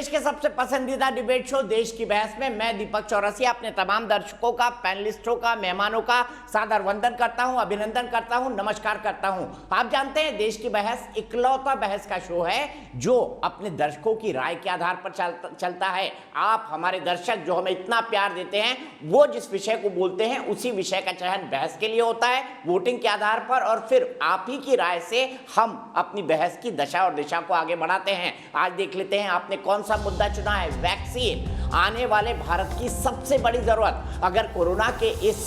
देश के सबसे पसंदीदा डिबेट शो देश की बहस में मैं दीपक चौरसिया अपने तमाम दर्शकों का, पैनलिस्टों का, मेहमानों का सादर वंदन करता हूं, अभिनंदन करता हूं, नमस्कार करता हूं। आप जानते हैं देश की बहस इकलौता बहस का शो है जो अपने दर्शकों की राय के आधार पर चलता है। आप हमारे दर्शक जो हमें इतना प्यार देते हैं, वो जिस विषय को बोलते हैं उसी विषय का चयन बहस के लिए होता है वोटिंग के आधार पर, और फिर आप ही की राय से हम अपनी बहस की दशा और दिशा को आगे बढ़ाते हैं। आज देख लेते हैं आपने कौन सा मुद्दा चुना है। वैक्सीन, आने वाले भारत की सबसे बड़ी जरूरत। अगर कोरोना के इस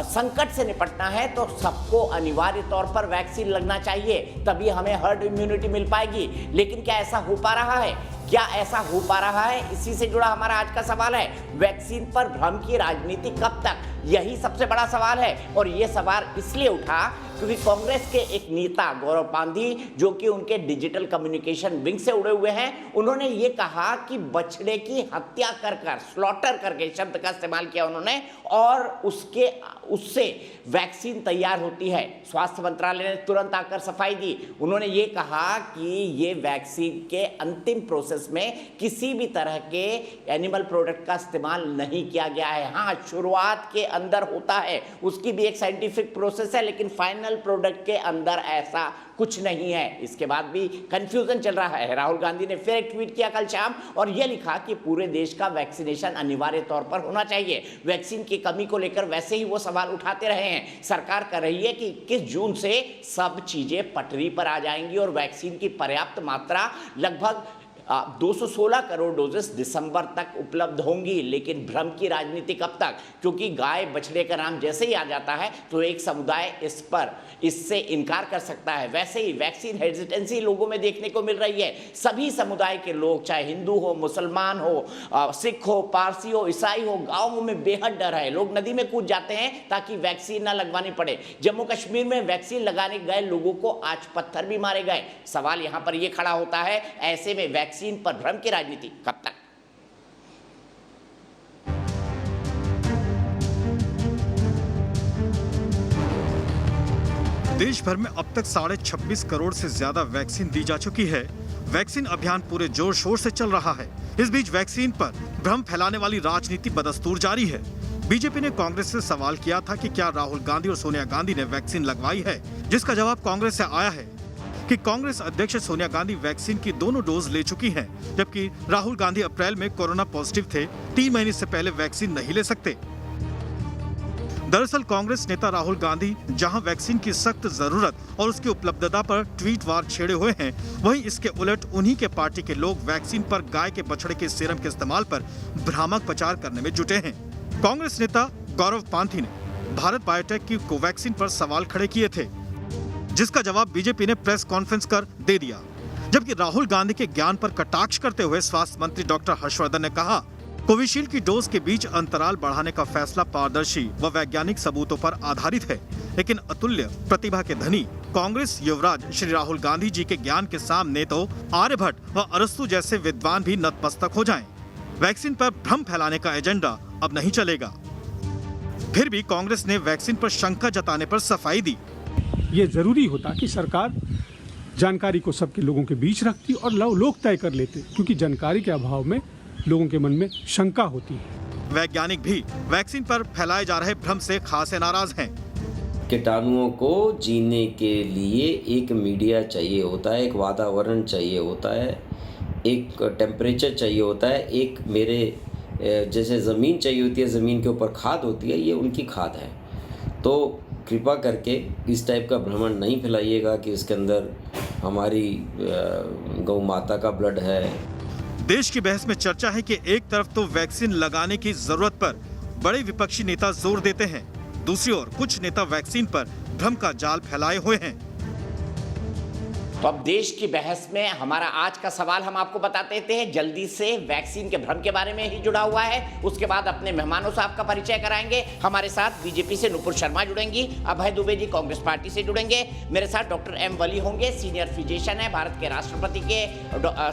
संकट से निपटना है तो सबको अनिवार्य तौर पर वैक्सीन लगना चाहिए, तभी हमें हर्ड इम्यूनिटी मिल पाएगी। लेकिन क्या ऐसा हो पा रहा है? क्या ऐसा हो पा रहा है? इसी से जुड़ा हमारा आज का सवाल है, वैक्सीन पर भ्रम की राजनीति कब तक? यही सबसे बड़ा सवाल है। और यह सवाल इसलिए उठा क्योंकि कांग्रेस के एक नेता गौरव पांधी, जो कि उनके डिजिटल कम्युनिकेशन विंग से उड़े हुए हैं, उन्होंने ये कहा कि बछड़े की हत्या कर स्लॉटर करके शब्द का इस्तेमाल किया उन्होंने, और उससे वैक्सीन तैयार होती है। स्वास्थ्य मंत्रालय ने तुरंत आकर सफाई दी। उन्होंने ये कहा कि ये वैक्सीन के अंतिम प्रोसेस में किसी भी तरह के एनिमल प्रोडक्ट का इस्तेमाल नहीं किया गया है। हाँ, शुरुआत के अंदर होता है, उसकी भी एक साइंटिफिक प्रोसेस है, लेकिन फाइनल प्रोडक्ट के अंदर ऐसा कुछ नहीं है। इसके बाद भी कंफ्यूजन चल रहा है। राहुल गांधी ने फिर एक ट्वीट किया कल शाम और यह लिखा कि पूरे देश का वैक्सीनेशन अनिवार्य तौर पर होना चाहिए। वैक्सीन की कमी को लेकर वैसे ही वो सवाल उठाते रहे हैं। सरकार कर रही है कि 21 जून से सब चीजें पटरी पर आ जाएंगी और वैक्सीन की पर्याप्त मात्रा लगभग 216 करोड़ डोजेस दिसंबर तक उपलब्ध होंगी। लेकिन भ्रम की राजनीति कब तक? क्योंकि गाय बछड़े का नाम जैसे ही आ जाता है तो एक समुदाय इससे इनकार कर सकता है। वैसे ही वैक्सीन हेजिटेंसी लोगों में देखने को मिल रही है। सभी समुदाय के लोग, चाहे हिंदू हो, मुसलमान हो, सिख हो, पारसी हो, ईसाई हो, गाँवों में बेहद डर है। लोग नदी में कूद जाते हैं ताकि वैक्सीन ना लगवानी पड़े। जम्मू कश्मीर में वैक्सीन लगाने गए लोगों को आज पत्थर भी मारे गए। सवाल यहां पर यह खड़ा होता है, ऐसे में वैक्सीन पर भ्रम की राजनीति कब तक? देश भर में अब तक 26.5 करोड़ से ज्यादा वैक्सीन दी जा चुकी है। वैक्सीन अभियान पूरे जोर शोर से चल रहा है। इस बीच वैक्सीन पर भ्रम फैलाने वाली राजनीति बदस्तूर जारी है। बीजेपी ने कांग्रेस से सवाल किया था कि क्या राहुल गांधी और सोनिया गांधी ने वैक्सीन लगवाई है, जिसका जवाब कांग्रेस से आया है कि कांग्रेस अध्यक्ष सोनिया गांधी वैक्सीन की दोनों डोज ले चुकी हैं, जबकि राहुल गांधी अप्रैल में कोरोना पॉजिटिव थे, 3 महीने से पहले वैक्सीन नहीं ले सकते। दरअसल कांग्रेस नेता राहुल गांधी जहां वैक्सीन की सख्त जरूरत और उसकी उपलब्धता पर ट्वीट वार छेड़े हुए हैं, वहीं इसके उलट उन्हीं के पार्टी के लोग वैक्सीन पर गाय के बछड़े के सीरम के इस्तेमाल पर भ्रामक प्रचार करने में जुटे हैं। कांग्रेस नेता गौरव पांधी ने भारत बायोटेक की कोवैक्सीन पर सवाल खड़े किए थे, जिसका जवाब बीजेपी ने प्रेस कॉन्फ्रेंस कर दे दिया। जबकि राहुल गांधी के ज्ञान पर कटाक्ष करते हुए स्वास्थ्य मंत्री डॉक्टर हर्षवर्धन ने कहा, कोविशील्ड की डोज के बीच अंतराल बढ़ाने का फैसला पारदर्शी व वैज्ञानिक सबूतों पर आधारित है, लेकिन अतुल्य प्रतिभा के धनी कांग्रेस युवराज श्री राहुल गांधी जी के ज्ञान के सामने तो आर्यभट्ट व अरस्तु जैसे विद्वान भी नतमस्तक हो जाएं। वैक्सीन पर भ्रम फैलाने का एजेंडा अब नहीं चलेगा। फिर भी कांग्रेस ने वैक्सीन पर शंका जताने पर सफाई दी। ये जरूरी होता कि सरकार जानकारी को सबके लोगों के बीच रखती और लोग तय कर लेते, क्योंकि जानकारी के अभाव में लोगों के मन में शंका होती है। वैज्ञानिक भी वैक्सीन पर फैलाए जा रहे भ्रम से खासे नाराज हैं। कीटाणुओं को जीने के लिए एक मीडिया चाहिए होता है, एक वातावरण चाहिए होता है, एक टेम्परेचर चाहिए होता है, एक मेरे जैसे ज़मीन चाहिए होती है, ज़मीन के ऊपर खाद होती है, ये उनकी खाद है। तो कृपा करके इस टाइप का भ्रमण नहीं फैलाइएगा कि इसके अंदर हमारी गौ माता का ब्लड है। देश की बहस में चर्चा है कि एक तरफ तो वैक्सीन लगाने की जरूरत पर बड़े विपक्षी नेता जोर देते हैं, दूसरी ओर कुछ नेता वैक्सीन पर भ्रम का जाल फैलाए हुए हैं। तो अब देश की बहस में हमारा आज का सवाल हम आपको बता देते हैं, जल्दी से वैक्सीन के भ्रम के बारे में ही जुड़ा हुआ है। उसके बाद अपने मेहमानों से आपका परिचय कराएंगे। हमारे साथ बीजेपी से नुपुर शर्मा जुड़ेंगी, अभय दुबे जी कांग्रेस पार्टी से जुड़ेंगे, मेरे साथ डॉक्टर एम वली होंगे, सीनियर फिजिशियन है, भारत के राष्ट्रपति के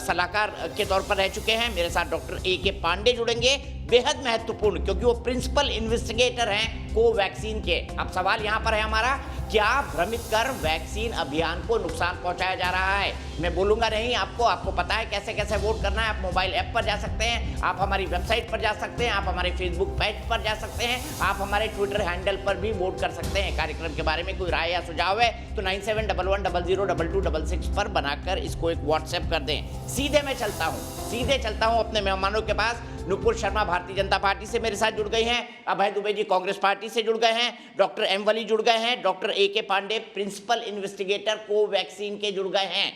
सलाहकार के तौर पर रह चुके हैं। मेरे साथ डॉक्टर ए के पांडे जुड़ेंगे, बेहद महत्वपूर्ण, क्योंकि वो प्रिंसिपल इन्वेस्टिगेटर हैं कोवैक्सीन के। अब सवाल यहाँ पर है हमारा, क्या भ्रमित कर वैक्सीन अभियान को नुकसान पहुंचाया जा रहा है? मैं बोलूंगा नहीं, आपको पता है कैसे कैसे वोट करना है। आप मोबाइल ऐप पर जा सकते हैं, आप हमारी वेबसाइट पर जा सकते हैं, आप हमारे फेसबुक पेज पर जा सकते हैं, आप हमारे ट्विटर हैंडल पर भी वोट कर सकते हैं। कार्यक्रम के बारे में कोई राय या सुझाव है तो 9711002266 पर बनाकर इसको एक व्हाट्सएप कर दें। सीधे चलता हूं अपने मेहमानों के पास। नुपुर शर्मा भारतीय जनता पार्टी से मेरे साथ जुड़ गई हैं, अभय दुबे जी कांग्रेस पार्टी से जुड़ गए हैं, डॉक्टर एम वली जुड़ गए हैं, doctor AK Pandey principal investigator Covaxin के जुड़ गए हैं।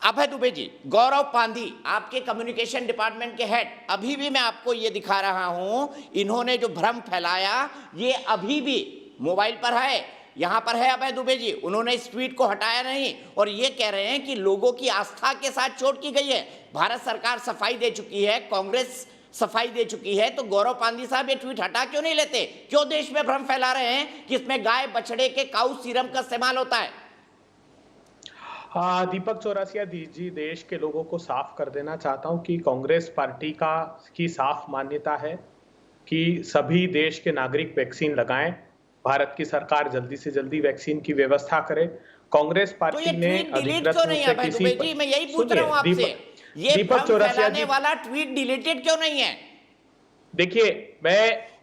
अभय दुबे जी, गौरव पांधी आपके कम्युनिकेशन डिपार्टमेंट के हेड, अभी भी मैं आपको ये दिखा रहा हूं, इन्होंने जो भ्रम फैलाया ये अभी भी मोबाइल पर है, यहाँ पर है अभय दुबे जी, उन्होंने इस ट्वीट को हटाया नहीं और ये कह रहे हैं कि लोगों की आस्था के साथ चोट की गई है। भारत सरकार सफाई दे चुकी है, कांग्रेस सफाई दे चुकी है, तो गौरव पांधी साहब ये ट्वीट हटा क्यों नहीं लेते? क्यों देश में भ्रम फैला रहे हैं कि इसमें गाय बछड़े के काऊ सीरम का इस्तेमाल होता है? दीपक चौरसिया जी, देश के लोगों को साफ कर देना चाहता हूं कि कांग्रेस पार्टी की साफ मान्यता है कि सभी देश के नागरिक वैक्सीन लगाएं। भारत की सरकार जल्दी से जल्दी वैक्सीन की व्यवस्था करे। कांग्रेस पार्टी तो ने अधिकृत रूप से किसी पर... मैं यही पूछ रहा हूं आपसे, ये दीपक चौरसिया जी वाला ट्वीट डिलीटेड क्यों नहीं है? देखिए,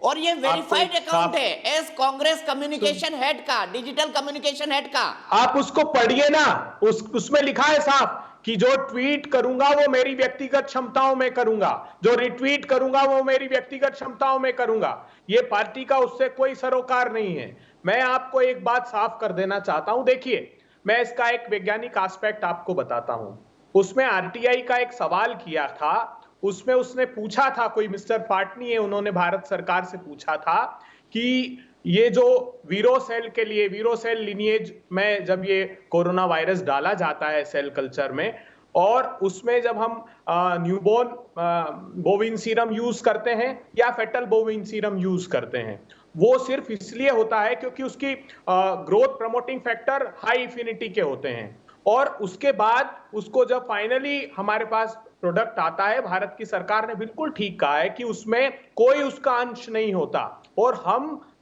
और ये वेरीफाइड अकाउंट है एस कांग्रेस कम्युनिकेशन हेड का, डिजिटल कम्युनिकेशन हेड का। आप उसको पढ़िए ना, उसमें लिखा है साफ कि जो ट्वीट करूंगा वो मेरी व्यक्तिगत क्षमताओं में करूंगा, जो रिट्वीट करूंगा वो मेरी व्यक्तिगत क्षमताओं में करूंगा। ये पार्टी का उससे कोई सरोकार नहीं है। मैं आपको एक बात साफ कर देना चाहता हूं। देखिए, मैं इसका एक वैज्ञानिक एस्पेक्ट आपको बताता हूं। उसमें RTI का एक सवाल किया था, उसमें उसने पूछा था, कोई मिस्टर पाटनी है, उन्होंने भारत सरकार से पूछा था कि ये जो वीरोसेल के लिए, वीरोसेल लिनिएज में जब ये कोरोना वायरस डाला जाता है सेल कल्चर में, और उसमें जब हम न्यूबॉर्न बोविन सीरम यूज करते हैं या फेटल बोविन सीरम यूज करते हैं, वो सिर्फ इसलिए होता है क्योंकि उसकी growth promoting factor high infinity के होते हैं। और उसके बाद उसको जब फाइनली हमारे पास प्रोडक्ट आता है, भारत की सरकार ने बिल्कुल ठीक कहा है कि उसमें कोई उसका अंश नहीं होता। और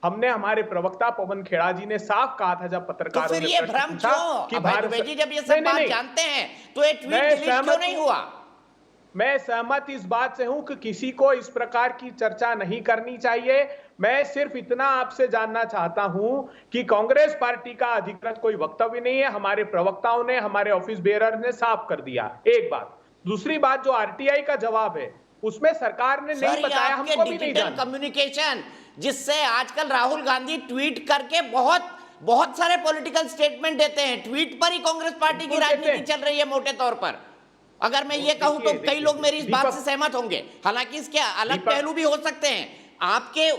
हमने हमारे प्रवक्ता पवन खेड़ा जी ने साफ कहा था जब पत्रकारों ने तो फिर ये भ्रम क्यों? कि भारत जी जब ये सब बात जानते हैं तो ये ट्वीट डिलीट क्यों नहीं हुआ? मैं सहमत इस बात से हूं कि किसी को इस प्रकार की चर्चा नहीं करनी चाहिए। मैं सिर्फ इतना आपसे जानना चाहता हूं कि कांग्रेस पार्टी का अधिकृत कोई वक्तव्य नहीं है। हमारे प्रवक्ताओं ने, हमारे ऑफिस बेयरर ने साफ कर दिया। एक बात। दूसरी बात, जो RTI का जवाब है उसमें सरकार ने नहीं बताया, हमको भी नहीं जाना। कम्युनिकेशन जिससे आजकल राहुल गांधी ट्वीट करके बहुत सारे पॉलिटिकल स्टेटमेंट देते हैं, ट्वीट पर ही कांग्रेस पार्टी की राजनीति चल रही है मोटे तौर पर। अगर मैं ये कहूं तो कई लोग मेरी इस बात से सहमत होंगे, हालांकि इसके अलग पहलू भी हो सकते हैं। आपके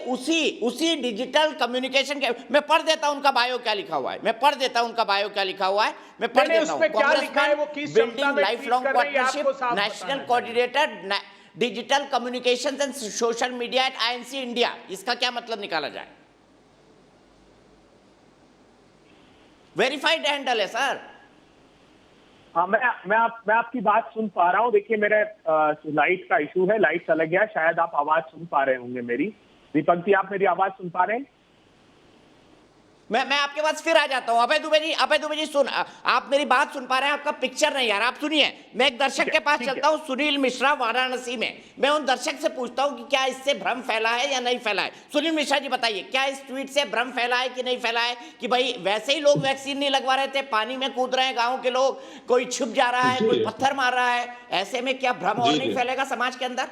उसी डिजिटल कम्युनिकेशन के, मैं पढ़ देता हूं उनका बायो क्या लिखा हुआ है, मैं पढ़ देता हूं उनका बायो क्या लिखा हुआ है, मैं पढ़ देता हूं। Congress building life long partnership, national coordinator digital communications and social media at INC India, इसका क्या मतलब निकाला जाए? वेरीफाइड हैंडल है सर। हाँ, मैं आपकी बात सुन पा रहा हूँ। देखिए, मेरे लाइट का इशू है, लाइट चला गया, शायद आप आवाज सुन पा रहे होंगे मेरी। दीपक जी, आप मेरी आवाज सुन पा रहे हैं? मैं आपके पास फिर आ जाता हूं। अभय दुबे जी सुन, आप मेरी बात सुन पा रहे हैं, आपका पिक्चर नहीं यार, आप सुनिए। मैं एक दर्शक के पास चलता हूं, सुनील मिश्रा वाराणसी में। मैं उन दर्शक से पूछता हूं कि क्या इससे भ्रम फैला है या नहीं फैला है। सुनील मिश्रा जी बताइए, क्या इस ट्वीट से भ्रम फैला है कि नहीं फैला है कि भाई वैसे ही लोग वैक्सीन नहीं लगवा रहे थे, पानी में कूद रहे हैं गाँव के लोग, कोई छुप जा रहा है, कोई पत्थर मार रहा है, ऐसे में क्या भ्रम और नहीं फैलेगा समाज के अंदर?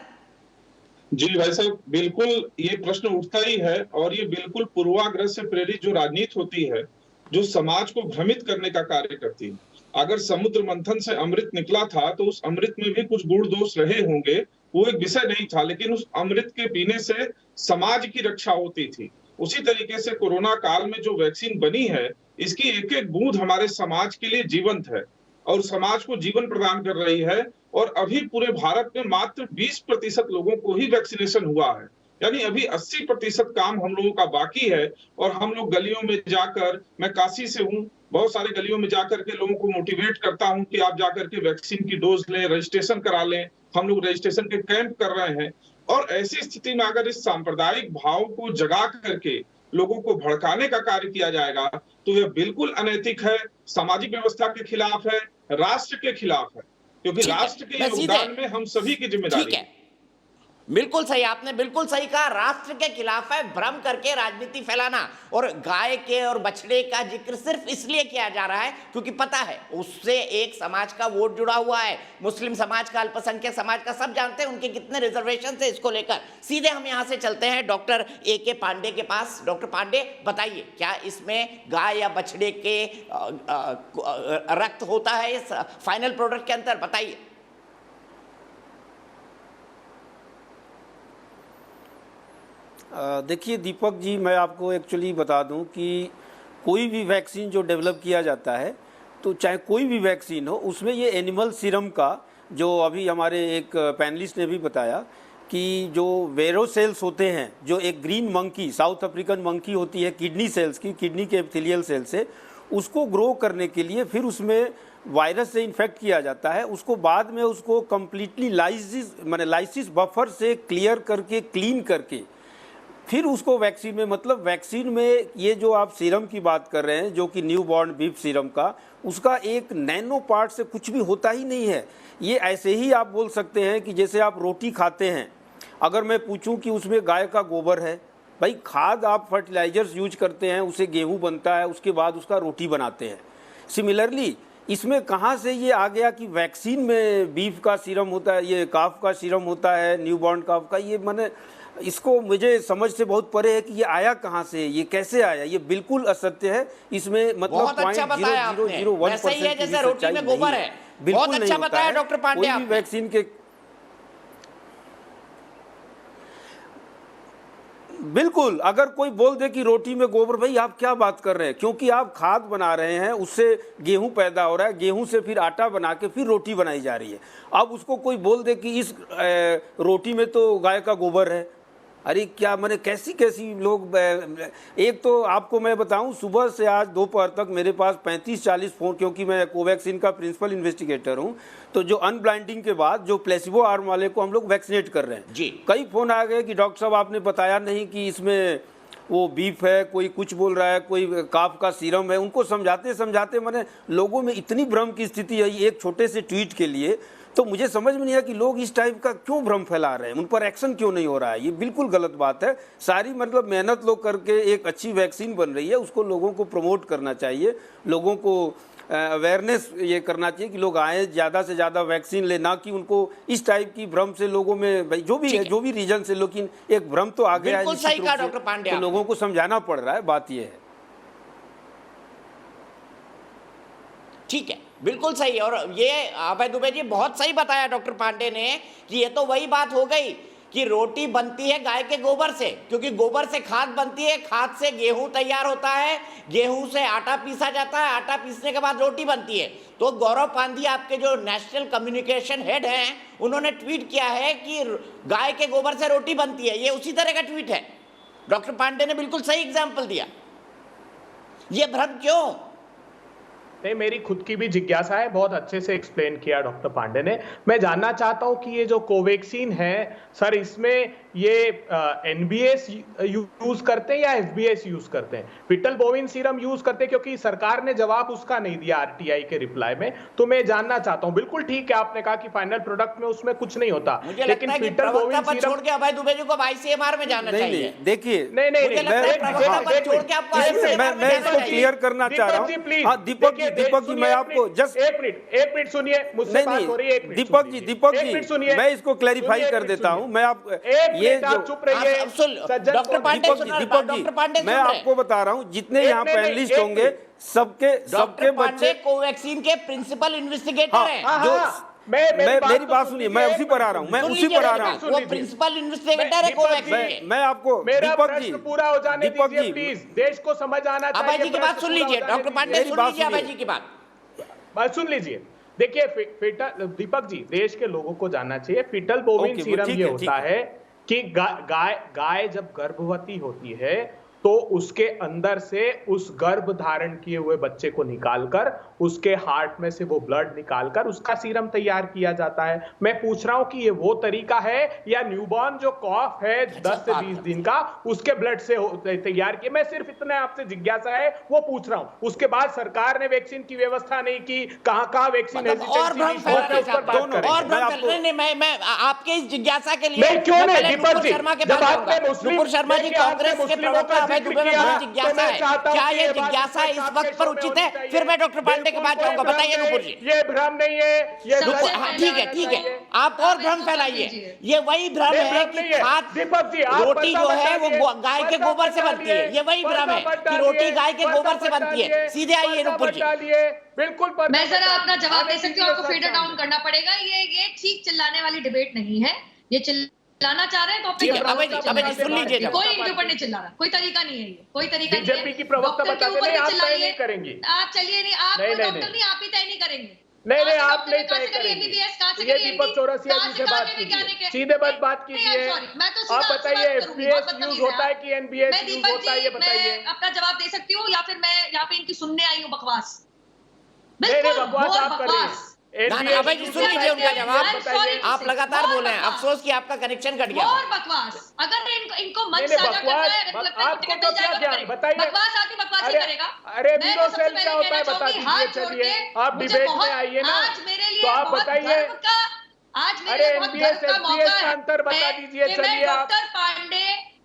जी भाई साहब, बिल्कुल ये प्रश्न उठता ही है, और ये बिल्कुल पूर्वाग्रह से प्रेरित जो राजनीति होती है, जो समाज को भ्रमित करने का कार्य करती है। अगर समुद्र मंथन से अमृत निकला था तो उस अमृत में भी कुछ गुण दोष रहे होंगे, वो एक विषय नहीं था, लेकिन उस अमृत के पीने से समाज की रक्षा होती थी। उसी तरीके से कोरोना काल में जो वैक्सीन बनी है, इसकी एक एक बूंद हमारे समाज के लिए जीवंत है और समाज को जीवन प्रदान कर रही है। और अभी पूरे भारत में मात्र 20% लोगों को ही वैक्सीनेशन हुआ है, यानी अभी 80% काम हम लोगों का बाकी है। और हम लोग गलियों में जाकर, मैं काशी से हूँ, बहुत सारे गलियों में जाकर के लोगों को मोटिवेट करता हूँ कि आप जाकर के वैक्सीन की डोज लें, रजिस्ट्रेशन करा लें। हम लोग रजिस्ट्रेशन के कैंप कर रहे हैं। और ऐसी स्थिति में अगर इस सांप्रदायिक भाव को जगा करके लोगों को भड़काने का कार्य किया जाएगा तो यह बिल्कुल अनैतिक है, सामाजिक व्यवस्था के खिलाफ है, राष्ट्र के खिलाफ है, क्योंकि राष्ट्र के योगदान में हम सभी की जिम्मेदारी है। बिल्कुल सही, आपने बिल्कुल सही कहा, राष्ट्र के खिलाफ है भ्रम करके राजनीति फैलाना। और गाय के और बछड़े का जिक्र सिर्फ इसलिए किया जा रहा है क्योंकि पता है उससे एक समाज का वोट जुड़ा हुआ है, मुस्लिम समाज का, अल्पसंख्यक समाज का। सब जानते हैं उनके कितने रिजर्वेशन है इसको लेकर। सीधे हम यहां से चलते हैं डॉक्टर A.K. पांडे के पास। डॉक्टर पांडे, बताइए, क्या इसमें गाय या बछड़े के रक्त होता है इस फाइनल प्रोडक्ट के अंदर? बताइए। देखिए दीपक जी, मैं आपको एक्चुअली बता दूं कि कोई भी वैक्सीन जो डेवलप किया जाता है, तो चाहे कोई भी वैक्सीन हो, उसमें ये एनिमल सीरम का, जो अभी हमारे एक पैनलिस्ट ने भी बताया कि जो वेरोसेल्स होते हैं, जो एक green monkey, south African monkey होती है, किडनी सेल्स की, किडनी के एपिथेलियल सेल से, उसको ग्रो करने के लिए फिर उसमें वायरस से इन्फेक्ट किया जाता है। उसको बाद में उसको कम्प्लीटली लाइसिस बफर से क्लियर करके, क्लीन करके, फिर उसको वैक्सीन में, मतलब वैक्सीन में ये जो आप सीरम की बात कर रहे हैं, जो कि न्यू बॉर्न बीफ सीरम का, उसका एक नैनो पार्ट से कुछ भी होता ही नहीं है। ये ऐसे ही आप बोल सकते हैं कि जैसे आप रोटी खाते हैं, अगर मैं पूछूं कि उसमें गाय का गोबर है, भाई खाद आप फर्टिलाइजर्स यूज करते हैं, उससे गेहूं बनता है, उसके बाद उसका रोटी बनाते हैं। सिमिलरली इसमें कहाँ से ये आ गया कि वैक्सीन में बीफ का सीरम होता है, ये काफ का सीरम होता है, न्यू बॉर्न काफ का? ये मैंने इसको, मुझे समझ से बहुत परे है कि ये आया कहाँ से, ये कैसे आया। ये बिल्कुल असत्य है। इसमें मतलब बहुत अच्छा बताया आपने, वैसे ही है जैसे रोटी में गोबर है। बहुत अच्छा बताया डॉक्टर पांडे आपने। वैक्सीन के बिल्कुल, अगर कोई बोल दे कि रोटी में गोबर, भाई आप क्या बात कर रहे हैं? क्योंकि आप खाद बना रहे हैं, उससे गेहूं पैदा हो रहा है, गेहूं से फिर आटा बना के फिर रोटी बनाई जा रही है। अब उसको कोई बोल दे कि इस रोटी में तो गाय का गोबर है, अरे क्या, मैंने कैसी कैसी लोग। एक तो आपको मैं बताऊं, सुबह से आज दोपहर तक मेरे पास 35-40 फ़ोन, क्योंकि मैं कोवैक्सीन का प्रिंसिपल इन्वेस्टिगेटर हूं, तो जो अनब्लाइंडिंग के बाद जो प्लेसिबो आर्म वाले को हम लोग वैक्सीनेट कर रहे हैं जी, कई फ़ोन आ गए कि डॉक्टर साहब आपने बताया नहीं कि इसमें वो बीफ है, कोई कुछ बोल रहा है, कोई काफ का सीरम है। उनको समझाते समझाते मैंने लोगों में इतनी भ्रम की स्थिति है एक छोटे से ट्वीट के लिए, तो मुझे समझ में नहीं आया कि लोग इस टाइप का क्यों भ्रम फैला रहे हैं, उन पर एक्शन क्यों नहीं हो रहा है। ये बिल्कुल गलत बात है। सारी मतलब मेहनत लोग करके एक अच्छी वैक्सीन बन रही है, उसको लोगों को प्रमोट करना चाहिए, लोगों को अवेयरनेस ये करना चाहिए कि लोग आए, ज़्यादा से ज़्यादा वैक्सीन ले, ना कि उनको इस टाइप की भ्रम से लोगों में, भाई जो भी है, जो भी रीजन से, लेकिन एक भ्रम तो आ गया है, डॉक्टर पांडे, तो लोगों को समझाना पड़ रहा है। बात ये है। ठीक है, बिल्कुल सही। और ये अभय दुबे जी बहुत सही बताया डॉक्टर पांडे ने कि ये तो वही बात हो गई कि रोटी बनती है गाय के गोबर से, क्योंकि गोबर से खाद बनती है, खाद से गेहूं तैयार होता है, गेहूं से आटा पीसा जाता है, आटा पीसने के बाद रोटी बनती है। तो गौरव पांधी, आपके जो नेशनल कम्युनिकेशन हेड हैं, उन्होंने ट्वीट किया है कि गाय के गोबर से रोटी बनती है। ये उसी तरह का ट्वीट है। डॉक्टर पांडे ने बिल्कुल सही एग्जाम्पल दिया। ये भ्रम क्यों? नहीं, मेरी खुद की भी जिज्ञासा है, बहुत अच्छे से एक्सप्लेन किया डॉक्टर पांडे ने। मैं जानना चाहता हूं कि ये जो कोवैक्सीन है सर, इसमें ये एनबीएस यूज करते हैं या एफबीएस यूज करते हैं? फिटल बोविन सीरम यूज करते हैं, क्योंकि सरकार ने जवाब उसका नहीं दिया आरटीआई के रिप्लाई में। तो मैं जानना चाहता हूं, बिल्कुल ठीक है आपने कहा कि फाइनल प्रोडक्ट में उसमें कुछ नहीं होता, लेकिन फिटल बोविन सीरम छोड़ के अभय दुबे जी को आईसीएमआर में जाना चाहिए। देखिए, नहीं, मैं इसको क्लियर करना चाह रहा हूँ। हाँ दीपक जी, मैं आपको जस्ट एक मिनट सुनिए, मुझसे बात हो रही है। दीपक जी, मैं इसको क्लैरिफाई कर देता हूँ। मैं आप ये जो चुप रहिए डॉक्टर पांडे, दीपक जी, मैं आपको बता रहा हूँ, जितने यहाँ पैनलिस्ट होंगे सबके बच्चे कोवैक्सीन के प्रिंसिपल इन्वेस्टिगेटर हैं। जो मेरी बात सुनिए, मैं उसी पर आ रहा हूँ, वो प्रिंसिपल इन्वेस्टिगेटर है कोवैक्सीन। मैं आपको, दीपक जी पूरा हो जाने दीजिए प्लीज, देश को समझ आना चाहिए। अभय जी की बात सुन लीजिए, डॉक्टर पांडे सुन लीजिए अभय जी की बात सुन लीजिए। देखिए दीपक जी, देश के लोगों को जानना चाहिए, फिटल बोविन सीरम ये होता है कि गाय जब गर्भवती होती है तो उसके अंदर से उस गर्भ धारण किए हुए बच्चे को निकालकर उसके हार्ट में से वो ब्लड निकालकर उसका सीरम तैयार किया जाता है। मैं पूछ रहा हूं कि ये वो तरीका है या न्यूबॉर्न जो कॉफ है 10 से 20 दिन का उसके ब्लड से तैयार किया? मैं सिर्फ इतने आपसे जिज्ञासा है वो पूछ रहा हूं। उसके बाद सरकार ने वैक्सीन की व्यवस्था नहीं की, कहां वैक्सीन मैं आपके इस जिज्ञासा के लिए क्यों नहीं दीपक जी, शर्मा के पास नुपुर शर्मा जी कांग्रेस के प्रवक्ता अभय दुबे में बड़ी जिज्ञासा है, क्या ये जिज्ञासा इस वक्त पर उचित है? फिर मैं डॉक्टर पांडे के पास जाऊंगा। बताइए नुपुर जी। ये भ्रम नहीं है, ये ठीक है, आप और भ्रम फैलाइए। ये वही भ्रम है कि रोटी जो है वो गाय के गोबर से बनती है, ये वही भ्रम है कि रोटी गाय के गोबर से बनती है। सीधे आइए नुपुर जी। बिल्कुल मैं जरा अपना जवाब दे सकती हूँ, आपको फेडर डाउन करना पड़ेगा। ये ठीक चिल्लाने वाली डिबेट नहीं है। ये चिल्लाना चाह रहे हैं तो अपने सुन लीजिए, कोई इनके ऊपर नहीं चिल्ला रहा, कोई तरीका नहीं है, ये कोई तरीका नहीं है। बीजेपी की प्रवक्ता बताते हैं आप तय नहीं करेंगे, आप चलिए नहीं, आप डॉक्टर नहीं, आप ही तय नहीं करेंगे। नहीं आप नहीं तय करेंगे। ये दीपक चौरसिया जी से बात कीजिए, सीधे बात कीजिए। आप बताइए एफपीएस यूज होता है कि एनबीएस यूज होता है, ये बताइए। अपना जवाब दे सकती हूँ या फिर मैं यहाँ पे इनकी सुनने आई हूँ बकवास? बकवास आप कर रही हैं। अभय जी सुन लीजिए उनका जवाब। आप लगातार बोल रहे हैं, अफसोस कि आपका कनेक्शन कट गया। और बकवास, अगर इनको मंच साझा करना है, अगर लगता है टिकट मिल जाएगा तो बताइए। बकवास आदमी बकवास ही करेगा। अरे वीरो सेल क्या होता है बता दीजिए। चलिए आप डिबेट में आइए ना, तो आप बताइए। आज मेरे लिए बहुत गर्व का मौका है अंतर बता दीजिए। चलिए आप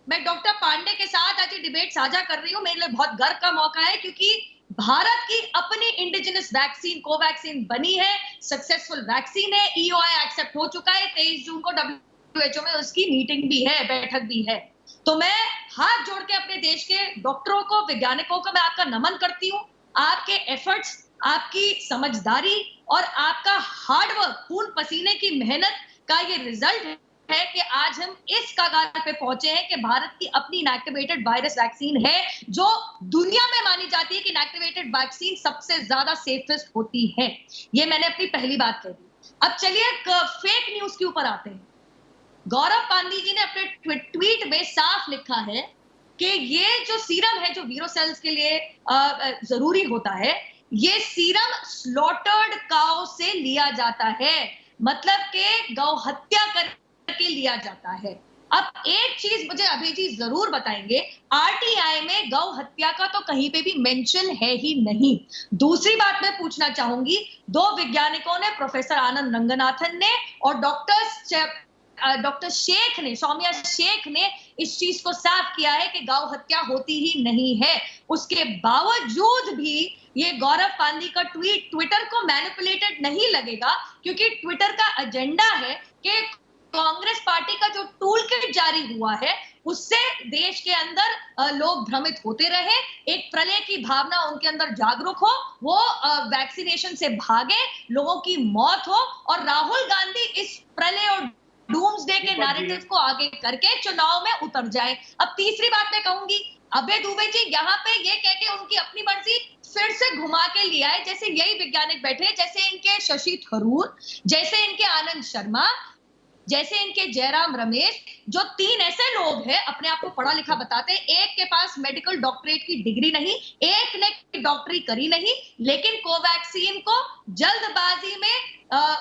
मैं डॉक्टर पांडे के साथ आज डिबेट साझा कर रही हूँ। मेरे लिए बहुत गर्व का मौका है क्योंकि भारत की अपनी इंडिजिनस वैक्सीन कोवैक्सीन बनी है, सक्सेसफुल वैक्सीन है, ईओआई एक्सेप्ट हो चुका है। 23 जून को WHO में उसकी मीटिंग भी है, बैठक भी है। तो मैं हाथ जोड़ के अपने देश के डॉक्टरों को, वैज्ञानिकों को मैं आपका नमन करती हूँ। आपके एफर्ट्स, आपकी समझदारी और आपका हार्डवर्क, खून पसीने की मेहनत का ये रिजल्ट है कि आज हम इस कगार पे पहुंचे हैं कि भारत की अपनी इनएक्टिवेटेड वायरस वैक्सीन है, जो दुनिया में मानी जाती है कि इनएक्टिवेटेड वैक्सीन सबसे ज्यादा सेफेस्ट होती है। ये मैंने अपनी पहली बात कह दी। अब चलिए फेक न्यूज के ऊपर आते हैं। गौरव पांडी जी ने अपने ट्वीट में साफ लिखा है कि ये जो सीरम है जो वीरो सेल्स के लिए जरूरी होता है, ये सीरम स्लॉटर्ड काउ से लिया जाता है, मतलब कि गौ हत्या करके लिया जाता है। अब एक चीज मुझे अभी जी जरूर बताएंगे, आरटीआई में गौ हत्या का तो कहीं पे भी मेंशन है ही नहीं। दूसरी बात मैं पूछना चाहूंगी, दो वैज्ञानिकों ने, प्रोफेसर आनंद रंगनाथन ने और डॉक्टर शेख ने, सौम्या शेख ने इस चीज को साफ किया है कि गौ हत्या होती ही नहीं है। उसके बावजूद भी ये गौरव पांडी का ट्वीट ट्विटर को मैनिपुलेटेड नहीं लगेगा, क्योंकि ट्विटर का एजेंडा है कि कांग्रेस पार्टी का जो टूल किट जारी हुआ है उससे देश के अंदर लोग भ्रमित होते रहे, एक प्रलय की भावना उनके अंदर जागरूक हो, वो वैक्सीनेशन से भागे, लोगों की मौत हो और राहुल गांधी इस प्रलय और डूम्सडे के नैरेटिव को आगे करके चुनाव में उतर जाए। अब तीसरी बात मैं कहूंगी, अभय दुबे जी यहाँ पे ये कह के उनकी अपनी मर्जी फिर से घुमा के लिया है, जैसे यही वैज्ञानिक बैठे, जैसे इनके शशि थरूर, जैसे इनके आनंद शर्मा, जैसे इनके जयराम रमेश, जो तीन ऐसे लोग हैं अपने आप को पढ़ा लिखा बताते हैं, एक के पास मेडिकल डॉक्टरेट की डिग्री नहीं, एक ने डॉक्टरी करी नहीं, लेकिन कोवैक्सीन को जल्दबाजी में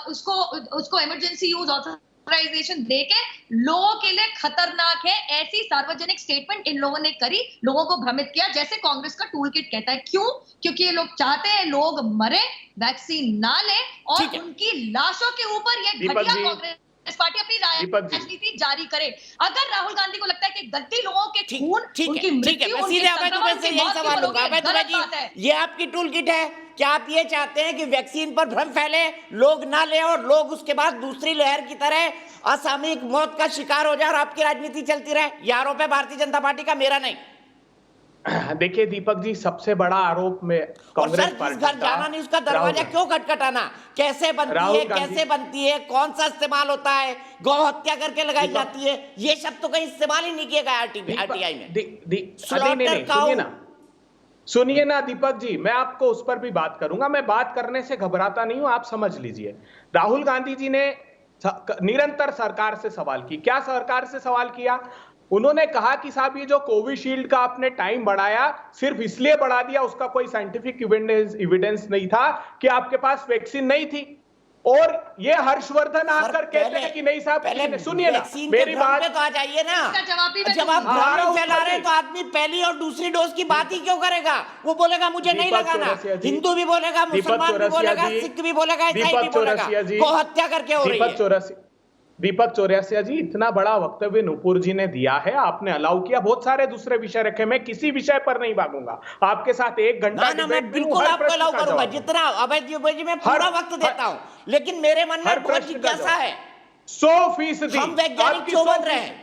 उसको इमरजेंसी यूज ऑथराइजेशन देके लोगों के लिए खतरनाक है, ऐसी सार्वजनिक स्टेटमेंट इन लोगों ने करी, लोगों को भ्रमित किया, जैसे कांग्रेस का टूल किट कहता है। क्यों? क्योंकि ये लोग चाहते हैं लोग मरे, वैक्सीन ना ले और उनकी लाशों के ऊपर ये घटिया कांग्रेस पार्टी अपनी राजनीति जारी करे। अगर राहुल गांधी को लगता है कि गद्दी लोगों के खून, उनकी मृत्यु, उनके संक्रमण से यही सवाल होगा, ये आपकी टूल किट है। क्या आप ये चाहते हैं कि वैक्सीन पर भ्रम फैले, लोग ना ले और लोग उसके बाद दूसरी लहर की तरह असामयिक मौत का शिकार हो जाए और आपकी राजनीति चलती रहे? ये आरोप है भारतीय जनता पार्टी का, मेरा नहीं। देखिए दीपक जी, सबसे बड़ा आरोप में कांग्रेस पार्टी घर जाना नहीं, उसका दरवाजा क्यों खटखटाना? कैसे बनती है, कौन सा इस्तेमाल होता है, गौ हत्या करके लगाई जाती है, ये शब्द तो कहीं इस्तेमाल ही नहीं किया गया आरटीआई में। सुनिए ना दीपक जी, मैं आपको उस पर भी बात करूंगा, मैं बात करने से घबराता नहीं हूं, आप समझ लीजिए। राहुल गांधी जी ने निरंतर सरकार से सवाल की, क्या सरकार से सवाल किया? उन्होंने कहा कि साहब ये जो कोविशील्ड का आपने टाइम बढ़ाया सिर्फ इसलिए बढ़ा दिया, उसका कोई साइंटिफिक एविडेंस नहीं था कि आपके पास वैक्सीन नहीं थी। और ये हर्षवर्धन आकर कहते हैं कि नहीं साहब, पहले सुनिए ना मेरी बात, तो आ जाइए ना। जब आप हाँ, भ्रम फैला रहे हैं तो आदमी पहली और दूसरी डोज की बात ही क्यों करेगा? वो बोलेगा मुझे नहीं लगाना, हिंदू भी बोलेगा, मुसलमान भी बोलेगा, सिख भी बोलेगा, ईसाई भी बोलेगा, गौ हत्या करके हो रही है। दीपक चौरसिया जी, इतना बड़ा वक्तव्य नूपुर जी ने दिया है, आपने अलाउ किया, बहुत सारे दूसरे विषय रखे, मैं किसी विषय पर नहीं भागूंगा, आपके साथ 1 घंटा ना, मैं बिल्कुल आपको अलाउ करूंगा, जितना अवैध जी मैं पूरा वक्त देता हूं, लेकिन मेरे मन में बहुत जिज्ञासा है। 100% हम वैज्ञानिक क्यों बन रहे हैं?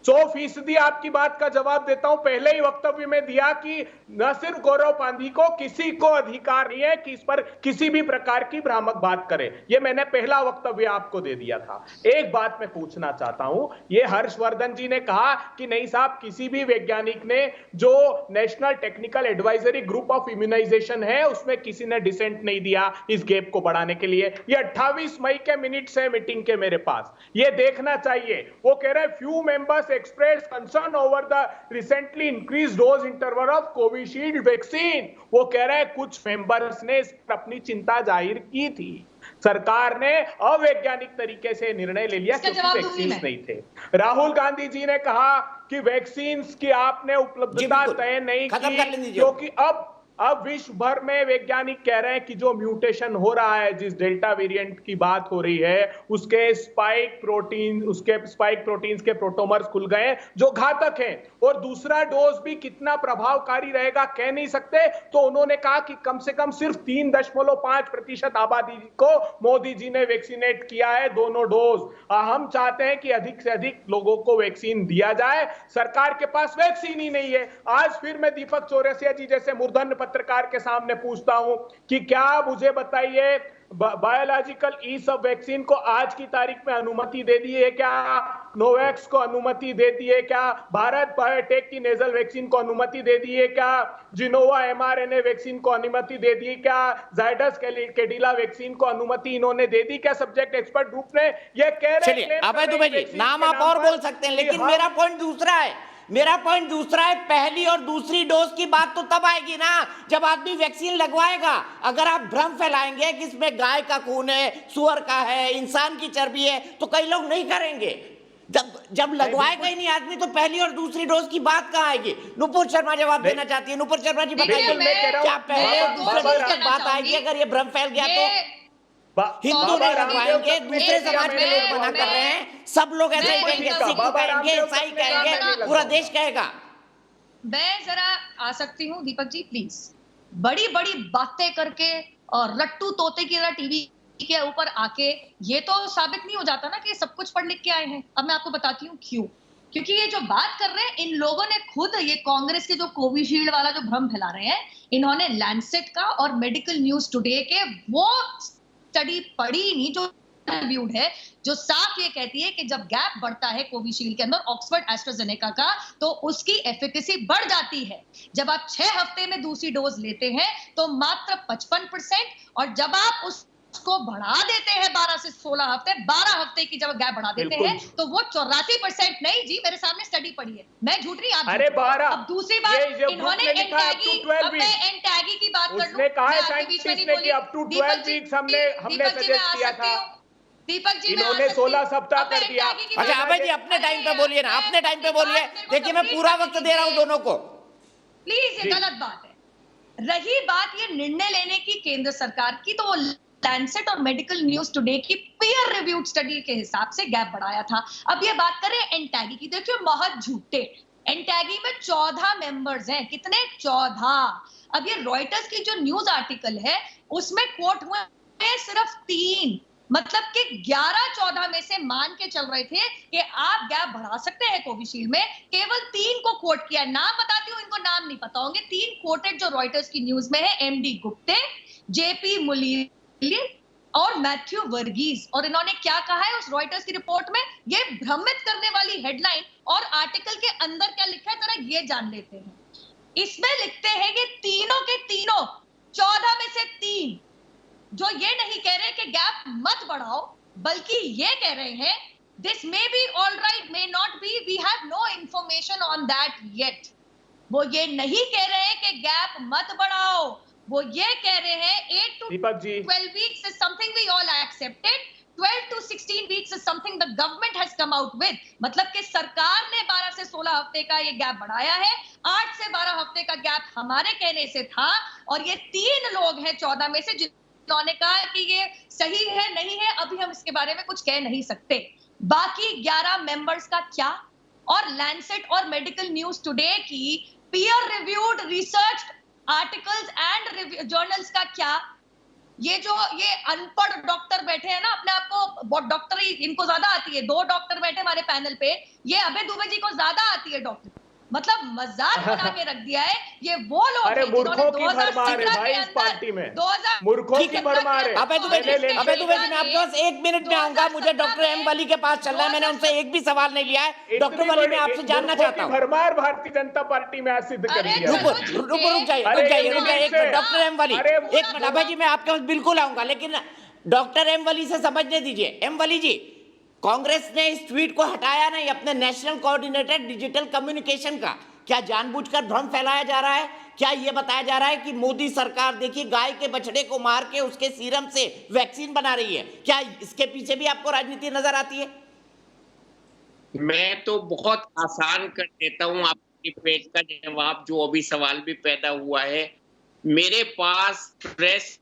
100% आपकी बात का जवाब देता हूं। पहले ही वक्तव्य में दिया कि न सिर्फ गौरव पांधी को, किसी को अधिकार नहीं है कि इस पर किसी भी प्रकार की भ्रामक बात करे। ये मैंने पहला वक्तव्य आपको दे दिया था। एक बात मैं पूछना चाहता हूं, ये हर्षवर्धन जी ने कहा कि नहीं साहब, किसी भी वैज्ञानिक ने जो national technical advisory group of immunisation है उसमें किसी ने डिसेंट नहीं दिया इस गैप को बढ़ाने के लिए। ये 28 मई के मिनट्स है मीटिंग के मेरे पास, ये देखना चाहिए। वो कह रहे हैं few members expressed concern over the recently increased dose interval of Covishield vaccine। वो कह रहे हैं कुछ मेंबर्स ने इस पर अपनी चिंता जाहिर की थी, सरकार ने अवैज्ञानिक तरीके से निर्णय ले लिया क्योंकि वैक्सीन नहीं थे। राहुल गांधी जी ने कहा कि वैक्सीन की आपने उपलब्धता तय नहीं की क्योंकि अब विश्व भर में वैज्ञानिक कह रहे हैं कि जो म्यूटेशन हो रहा है, जिस डेल्टा वेरिएंट की बात हो रही है, उसके स्पाइक प्रोटीन्स के प्रोटोमर्स खुल गए जो घातक हैं, और दूसरा डोज भी कितना प्रभावकारी रहेगा कह नहीं सकते। तो उन्होंने कहा कि कम से कम सिर्फ 3.5% आबादी को मोदी जी ने वैक्सीनेट किया है, दोनों डोज। हम चाहते हैं कि अधिक से अधिक लोगों को वैक्सीन दिया जाए, सरकार के पास वैक्सीन ही नहीं है। आज फिर मैं दीपक चौरसिया जी जैसे मूर्धन्य पत्रकार के सामने पूछता हूं कि क्या मुझे बताइए, बायोलॉजिकल ई सब वैक्सीन को आज की तारीख में अनुमति दे दी है क्या? नोवैक्स को अनुमति दे दी है क्या? भारत बायोटेक की नेजल वैक्सीन को अनुमति दे दी है क्या? जिनोवा mRNA वैक्सीन को अनुमति दे दी क्या? जायडस कैडिला वैक्सीन को अनुमति इन्होंने दे दी क्या? सब्जेक्ट एक्सपर्ट ग्रुप ने ये कह रहे हैं। अभय दुबे जी, नाम आप और बोल सकते हैं, लेकिन मेरा पॉइंट दूसरा है। पहली और दूसरी डोज की बात तो तब आएगी ना जब आदमी वैक्सीन लगवाएगा। अगर आप भ्रम फैलाएंगे कि इसमें गाय का खून है, सुअर का है, इंसान की चर्बी है, तो कई लोग नहीं करेंगे। जब लगवाएगा ही नहीं आदमी तो पहली और दूसरी डोज की बात कहाँ आएगी? नुपुर शर्मा जवाब देना चाहती है। नुपुर शर्मा जी बताइए, क्या पहले और दूसरे डोज की बात आएगी अगर ये भ्रम फैल गया तो? हिंदू नहीं लगवाएंगे, दूसरे समाज के लोग मना कर रहे हैं, सब लोग ऐसे ही कहेंगे, सिख कहेंगे, ईसाई कहेंगे, पूरा देश कहेगा। मैं जरा आ सकती हूँ दीपक जी प्लीज? बड़ी बड़ी बातें करके और रट्टू तोते की तरह टीवी के ऊपर आके ये तो साबित नहीं हो जाता ना कि सब कुछ पढ़ लिख के आए हैं। अब मैं आपको बताती हूँ क्यों। क्योंकि ये जो बात कर रहे हैं, इन लोगों ने खुद, ये कांग्रेस के जो कोविशील्ड वाला जो भ्रम फैला रहे हैं, इन्होंने लैंसेट का और मेडिकल न्यूज टुडे के वो स्टडी पढ़ी नहीं जो रिव्यूड है, जो साफ ये कहती है कि जब गैप बढ़ता है कोविशील्ड के अंदर ऑक्सफोर्ड एस्ट्राजेनेका का, तो उसकी एफिकेसी बढ़ जाती है। जब आप 6 हफ्ते में दूसरी डोज लेते हैं तो मात्र 55%, और जब आप उसको बढ़ा देते हैं 12 से 16 हफ्ते, 12 हफ्ते की जब गैप बढ़ा देते हैं तो वो 84%। नहीं जी, मेरे सामने स्टडी पड़ी है, मैं झूठ नहीं, आप अरे 12। अब दूसरी बात, इन्होंने एंटैगी, अब मैं एंटैगी की बात कर लूं, उसने कहा है साइंटिस्ट ने कि अप टू 12 वीक्स हमने सजेस्ट किया था। दीपक जी, इन्होंने 16 सप्ताह कर दिया। अच्छा अभय जी, अपने टाइम पे बोलिए ना, अपने टाइम पे बोलिए। देखिए मैं पूरा वक्त दे रहा हूं दोनों को, प्लीज। ये गलत बात है। रही बात ये निर्णय लेने की केंद्र सरकार की, तो वो लैंसेट और मेडिकल न्यूज टुडे की पीयर रिव्यूड स्टडी के हिसाब से गैप बढ़ाया था। अब ये बात करें एंटैगी की, देखिए बहुत झूठे। एंटैगी में 14 मेंबर्स हैं। कितने? 14। अब ये रॉयटर्स की जो न्यूज आर्टिकल है उसमें कोट हुए सिर्फ 3, मतलब कि 11-14 में से मान के चल रहे थे कि आप गैप बढ़ा सकते हैं कोविशील्ड में, केवल 3 को कोट किया। नाम बताती हूँ, इनको नाम नहीं पता होंगे। 3 कोटेड जो रॉयटर्स की न्यूज में है, एमडी गुप्ते, जेपी मुलीलिन और मैथ्यू वर्गीस। और इन्होंने क्या कहा है उस रॉयटर्स की रिपोर्ट में? ये भ्रमित करने वाली हेडलाइन और आर्टिकल के अंदर क्या लिखा है जरा ये जान लेते हैं। इसमें लिखते हैं कि तीनों के तीनों 14 में से 3 जो ये नहीं कह रहे कि गैप मत बढ़ाओ, बल्कि ये कह रहे हैं this may be all right, may not be, we have no information on that yet. वो ये नहीं कह रहे हैं कि गैप मत बढ़ाओ, वो ये कह रहे हैं 8 to Deepak ji 12 weeks is something we all accepted, 12 to 16 weeks is something the government has come out with। मतलब कि सरकार ने 12 से 16 हफ्ते का ये गैप बढ़ाया है, 8 से 12 हफ्ते का गैप हमारे कहने से था, और ये 3 लोग हैं 14 में से जिन्होंने कहा कि ये सही है नहीं है, अभी हम इसके बारे में कुछ कह नहीं सकते। बाकी 11 मेंबर्स का क्या, और लैंसेट और मेडिकल न्यूज टुडे की peer reviewed research articles and journals का क्या? ये जो ये अनपढ़ डॉक्टर बैठे हैं ना, अपने आप को डॉक्टर इनको ज्यादा आती है, 2 डॉक्टर बैठे हमारे पैनल पे, ये अभय दुबे जी को ज्यादा आती है डॉक्टर, मतलब मजाक बना के रख दिया है। ये वो लोग अरे हैं मूर्खों जिन्होंने की भरमार है 2017 भाई के इस अंदर पार्टी में, 2000 मूर्खों की भरमार है। अबे दुबे जी मैं आपके पास 1 मिनट में आऊंगा, मुझे डॉक्टर एम वली के पास चलना है, मैंने उनसे एक भी सवाल नहीं लिया है। डॉक्टर वली मैं आपसे जानना चाहता हूँ, भरमार भारतीय जनता पार्टी में आज सिद्ध कर अरे दिया। रुक जाइए एक मिनट, डॉक्टर एम वली एक मिनट, अभय जी मैं आपके पास बिल्कुल आऊंगा, लेकिन डॉक्टर एम वली से समझने दीजिए। एम वली जी, कांग्रेस ने इस ट्वीट को हटाया नहीं अपने नेशनल कोऑर्डिनेटर डिजिटल कम्युनिकेशन का, क्या जानबूझकर भ्रम फैलाया जा रहा है? क्या यह बताया जा रहा है कि मोदी सरकार देखिए गाय के बछड़े को मार के उसके सीरम से वैक्सीन बना रही है? क्या इसके पीछे भी आपको राजनीति नजर आती है? मैं तो बहुत आसान कर देता हूं आपकी पेट का जवाब, जो अभी सवाल भी पैदा हुआ है। मेरे पास प्रेस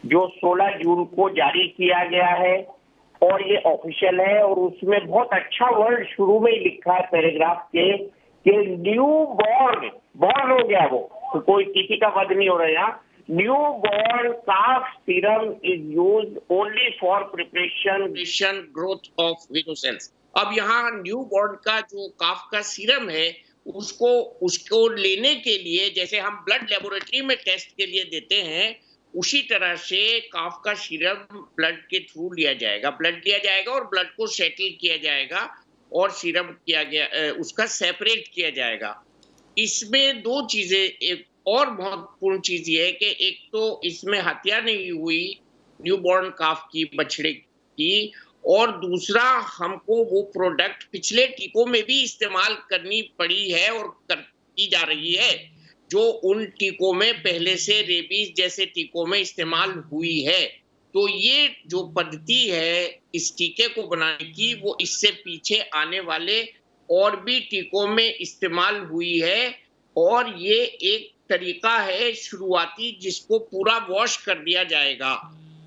जो 16 जून को जारी किया गया है और ये ऑफिशियल है, और उसमें बहुत अच्छा वर्ड शुरू में ही लिखा है पैराग्राफ के कि न्यू बॉर्न हो गया, वो तो कोई किसी का वध नहीं हो रहा है यहाँ। New born calf serum is used only for preparation growth of वीरो सेल्स। अब यहाँ न्यू बॉर्न का जो काफ का सीरम है उसको लेने के लिए जैसे हम ब्लड लेबोरेटरी में टेस्ट के लिए देते हैं, उसी तरह से काफ का सीरम ब्लड के थ्रू लिया जाएगा, ब्लड लिया जाएगा और ब्लड को सेटल किया जाएगा और सीरम किया गया उसका सेपरेट किया जाएगा। इसमें 2 चीजें, एक और महत्वपूर्ण चीज ये है कि एक तो इसमें हत्या नहीं हुई न्यूबॉर्न काफ की, बछड़े की, और दूसरा हमको वो प्रोडक्ट पिछले टीकों में भी इस्तेमाल करनी पड़ी है और की जा रही है, जो उन टीकों में पहले से रेबीज जैसे टीकों में इस्तेमाल हुई है। तो ये जो पद्धति है इस टीके को बनाने की, वो इससे पीछे आने वाले और भी टीकों में इस्तेमाल हुई है, और ये एक तरीका है शुरुआती जिसको पूरा वॉश कर दिया जाएगा।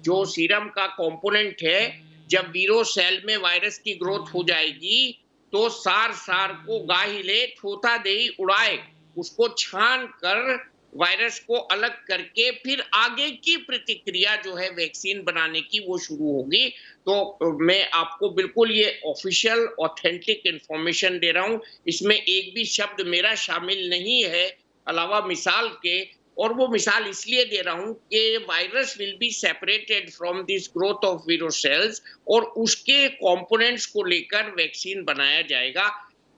जो सीरम का कंपोनेंट है, जब वीरो सेल में वायरस की ग्रोथ हो जाएगी तो सार को गाहिले थोथा देही उड़ाए, उसको छान कर वायरस को अलग करके फिर आगे की प्रतिक्रिया जो है वैक्सीन बनाने की वो शुरू होगी। तो मैं आपको बिल्कुल ये ऑफिशियल ऑथेंटिक इंफॉर्मेशन दे रहा हूँ, इसमें एक भी शब्द मेरा शामिल नहीं है अलावा मिसाल के, और वो मिसाल इसलिए दे रहा हूँ कि virus will be separated from this growth of वीरो सेल्स और उसके कंपोनेंट्स को लेकर वैक्सीन बनाया जाएगा।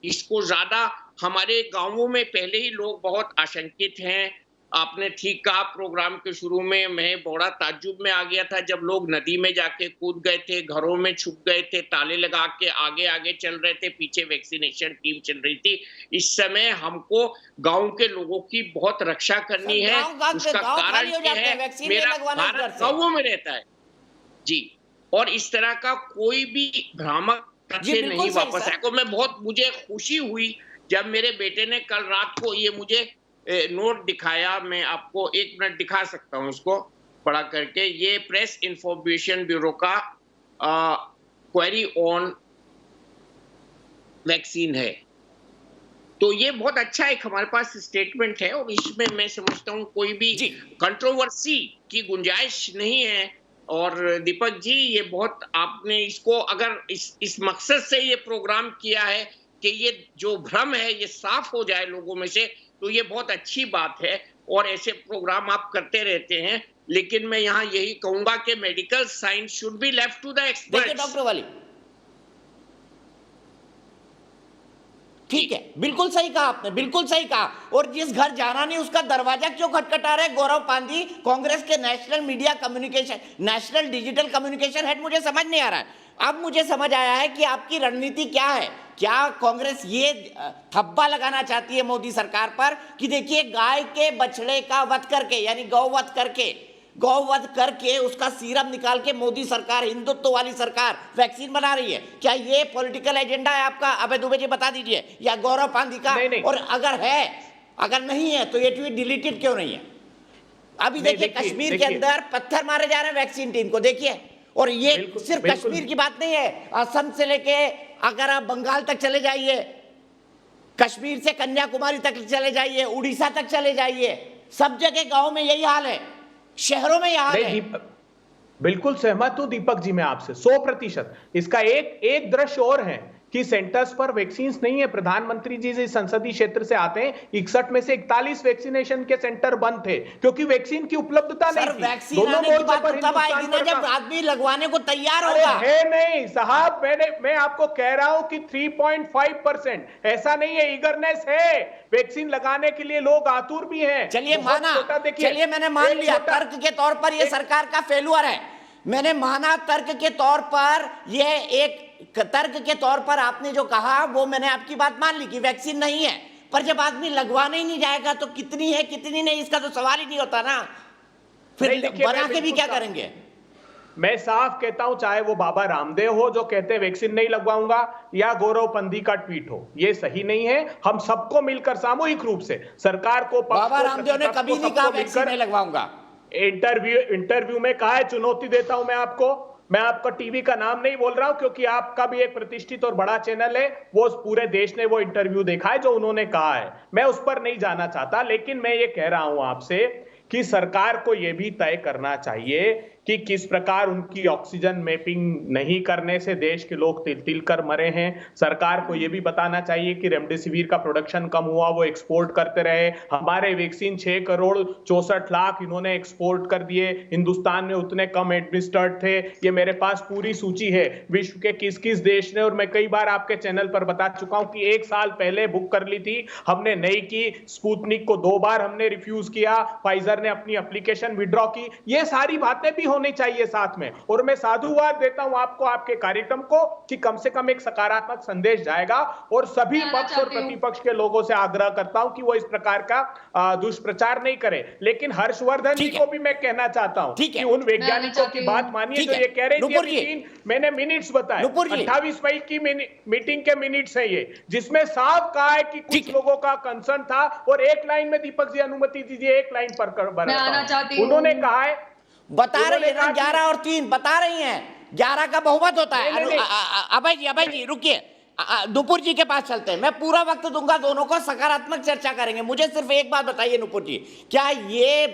इसको ज्यादा हमारे गांवों में पहले ही लोग बहुत आशंकित हैं। आपने ठीक कहा, प्रोग्राम के शुरू में मैं बड़ा ताज्जुब में आ गया था जब लोग नदी में जाके कूद गए थे, घरों में छुप गए थे, ताले लगा के आगे आगे चल रहे थे, पीछे वैक्सीनेशन टीम चल रही थी। इस समय हमको गांव के लोगों की बहुत रक्षा करनी है। उसका कारण ये है, मेरा भारत गांवों में रहता है जी, और इस तरह का कोई भी भ्रामक से नहीं वापस आएगा। मुझे खुशी हुई जब मेरे बेटे ने कल रात को ये मुझे नोट दिखाया, मैं आपको 1 मिनट दिखा सकता हूं उसको पढ़ा करके। ये प्रेस इंफॉर्मेशन ब्यूरो का क्वेरी ऑन वैक्सीन है। तो ये बहुत अच्छा एक हमारे पास स्टेटमेंट है और इसमें मैं समझता हूं कोई भी कंट्रोवर्सी की गुंजाइश नहीं है। और दीपक जी, ये बहुत आपने इसको अगर इस मकसद से ये प्रोग्राम किया है कि ये जो भ्रम है ये साफ हो जाए लोगों में से, तो ये बहुत अच्छी बात है और ऐसे प्रोग्राम आप करते रहते हैं। लेकिन मैं यहाँ यही कहूंगा कि medical science should be left to the experts. देखिए डॉक्टर वाली, ठीक है, बिल्कुल सही कहा आपने, बिल्कुल सही कहा। और जिस घर जाना नहीं उसका दरवाजा क्यों खटखटा रहे गौरव पांधी, कांग्रेस के national media communication, national digital communication head, मुझे समझ नहीं आ रहा है। अब मुझे समझ आया है कि आपकी रणनीति क्या है। क्या कांग्रेस ये थप्पा लगाना चाहती है मोदी सरकार पर कि देखिए गाय के बछड़े का वध करके, यानी गौवध करके उसका सीरम निकाल के मोदी सरकार, हिंदुत्व वाली सरकार वैक्सीन बना रही है? क्या ये पॉलिटिकल एजेंडा है आपका? अभय दुबे जी बता दीजिए, या गौरव पांधी का? नहीं। और अगर नहीं है तो ये ट्वीट डिलीटेड क्यों नहीं है? अभी देखिए कश्मीर के अंदर पत्थर मारे जा रहे हैं वैक्सीन टीम को, देखिए। और ये सिर्फ कश्मीर की बात नहीं है, असम से लेके अगर आप बंगाल तक चले जाइए, कश्मीर से कन्याकुमारी तक चले जाइए, उड़ीसा तक चले जाइए, सब जगह गांव में यही हाल है, शहरों में यह हाल है। बिल्कुल सहमत हूं दीपक जी मैं आपसे 100%। इसका एक दृश्य और है कि सेंटर्स पर वैक्सीन नहीं है। प्रधानमंत्री जी इस संसदीय क्षेत्र से आते हैं, 61 में से 41 वैक्सीनेशन के सेंटर बंद थे क्योंकि वैक्सीन की उपलब्धता नहीं थी। वैक्सीन आने की बात तब आएगी ना जब आदमी लगवाने को तैयार होगा। है नहीं साहब, मैं आपको कह रहा हूं कि 3.5% ऐसा नहीं है, ईगरनेस है वैक्सीन लगाने के लिए, लोग आतुर भी हैं। चलिए माना, चलिए मैंने मान लिया तर्क के तौर पर ये सरकार का फेलुअर है, मैंने माना तर्क के तौर पर, यह एक तर्क के तौर पर आपने जो कहा वो मैंने आपकी बात मान ली कि वैक्सीन नहीं है, पर जब आदमी लगवाने ही नहीं जाएगा तो कितनी है कितनी नहीं, इसका तो सवाल ही नहीं होता ना। फिर बना के भी क्या करेंगे? मैं साफ कहता हूं, चाहे वो बाबा रामदेव हो जो कहते हैं वैक्सीन नहीं लगवाऊंगा, या गौरव पंधी का ट्वीट हो, ये सही नहीं है। हम सबको मिलकर सामूहिक रूप से सरकार को, बाबा रामदेव ने कभी नहीं कहा वैक्सीन नहीं लगवाऊंगा। इंटरव्यू में कहा है, चुनौती देता हूं मैं आपका टीवी का नाम नहीं बोल रहा हूं क्योंकि आपका भी एक प्रतिष्ठित और बड़ा चैनल है, वो पूरे देश ने वो इंटरव्यू देखा है जो उन्होंने कहा है, मैं उस पर नहीं जाना चाहता। लेकिन मैं ये कह रहा हूं आपसे कि सरकार को यह भी तय करना चाहिए कि किस प्रकार उनकी ऑक्सीजन मैपिंग नहीं करने से देश के लोग तिल तिल कर मरे हैं। सरकार को यह भी बताना चाहिए कि रेमडेसिविर का प्रोडक्शन कम हुआ, वो एक्सपोर्ट करते रहे। हमारे वैक्सीन 6 करोड़ 64 लाख इन्होंने एक्सपोर्ट कर दिए, हिंदुस्तान में उतने कम एडमिनिस्ट्रेट थे। ये मेरे पास पूरी सूची है विश्व के किस किस देश ने, और मैं कई बार आपके चैनल पर बता चुका हूं कि 1 साल पहले बुक कर ली थी हमने, नहीं की। स्पुतनिक को 2 बार हमने रिफ्यूज किया, फाइजर ने अपनी एप्लीकेशन विड्रॉ की। ये सारी बातें भी होनी चाहिए साथ में। और मैं साधुवाद देता हूं आपको, आपके कार्यक्रम को, कि कम से कम एक सकारात्मक संदेश जाएगा। और सभी पक्ष और प्रतिपक्ष के लोगों से आग्रह करता हूं कि वो इस प्रकार का दुष्प्रचार नहीं करें। लेकिन हर्षवर्धन जी को भी मैं कहना चाहता हूं कि उन वैज्ञानिकों की बात मानिए जो ये कह रहे थे। मैंने मिनट्स बताए, 28 मई की मीटिंग के मिनट्स है ये, जिसमें साफ कहा है कि कुछ लोगों का कंसर्न था। और एक लाइन में दीपक जी अनुमति दीजिए, एक लाइन पर उन्होंने कहा है, बता रही है ना 11 और 3 बता रही हैं, 11 का बहुमत होता है। अभय जी रुकिए, नुपुर जी के पास चलते हैं, मैं पूरा वक्त दूंगा दोनों को, सकारात्मक चर्चा करेंगे। मुझे सिर्फ एक बात बताइए नुपुर जी, क्या ये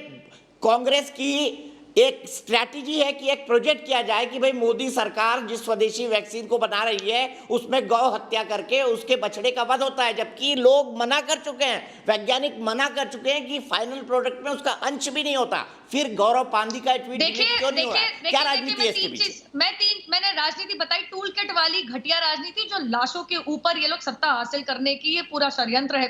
कांग्रेस की एक स्ट्रैटेजी है कि एक प्रोजेक्ट किया जाए कि भाई मोदी सरकार जिस स्वदेशी वैक्सीन को बना रही है उसमें गौ हत्या करके उसके बछड़े का वध होता है, जबकि लोग मना कर चुके हैं, वैज्ञानिक मना कर चुके हैं कि फाइनल प्रोडक्ट में उसका अंश भी नहीं होता। फिर गौरव पांधी का ट्वीट क्यों नहीं हुआ? क्या राजनीति है इसके पीछे? मैंने राजनीति बताई, टूल किट वाली घटिया राजनीति, जो लाशों के ऊपर ये लोग सत्ता हासिल करने की ये पूरा षड्यंत्र है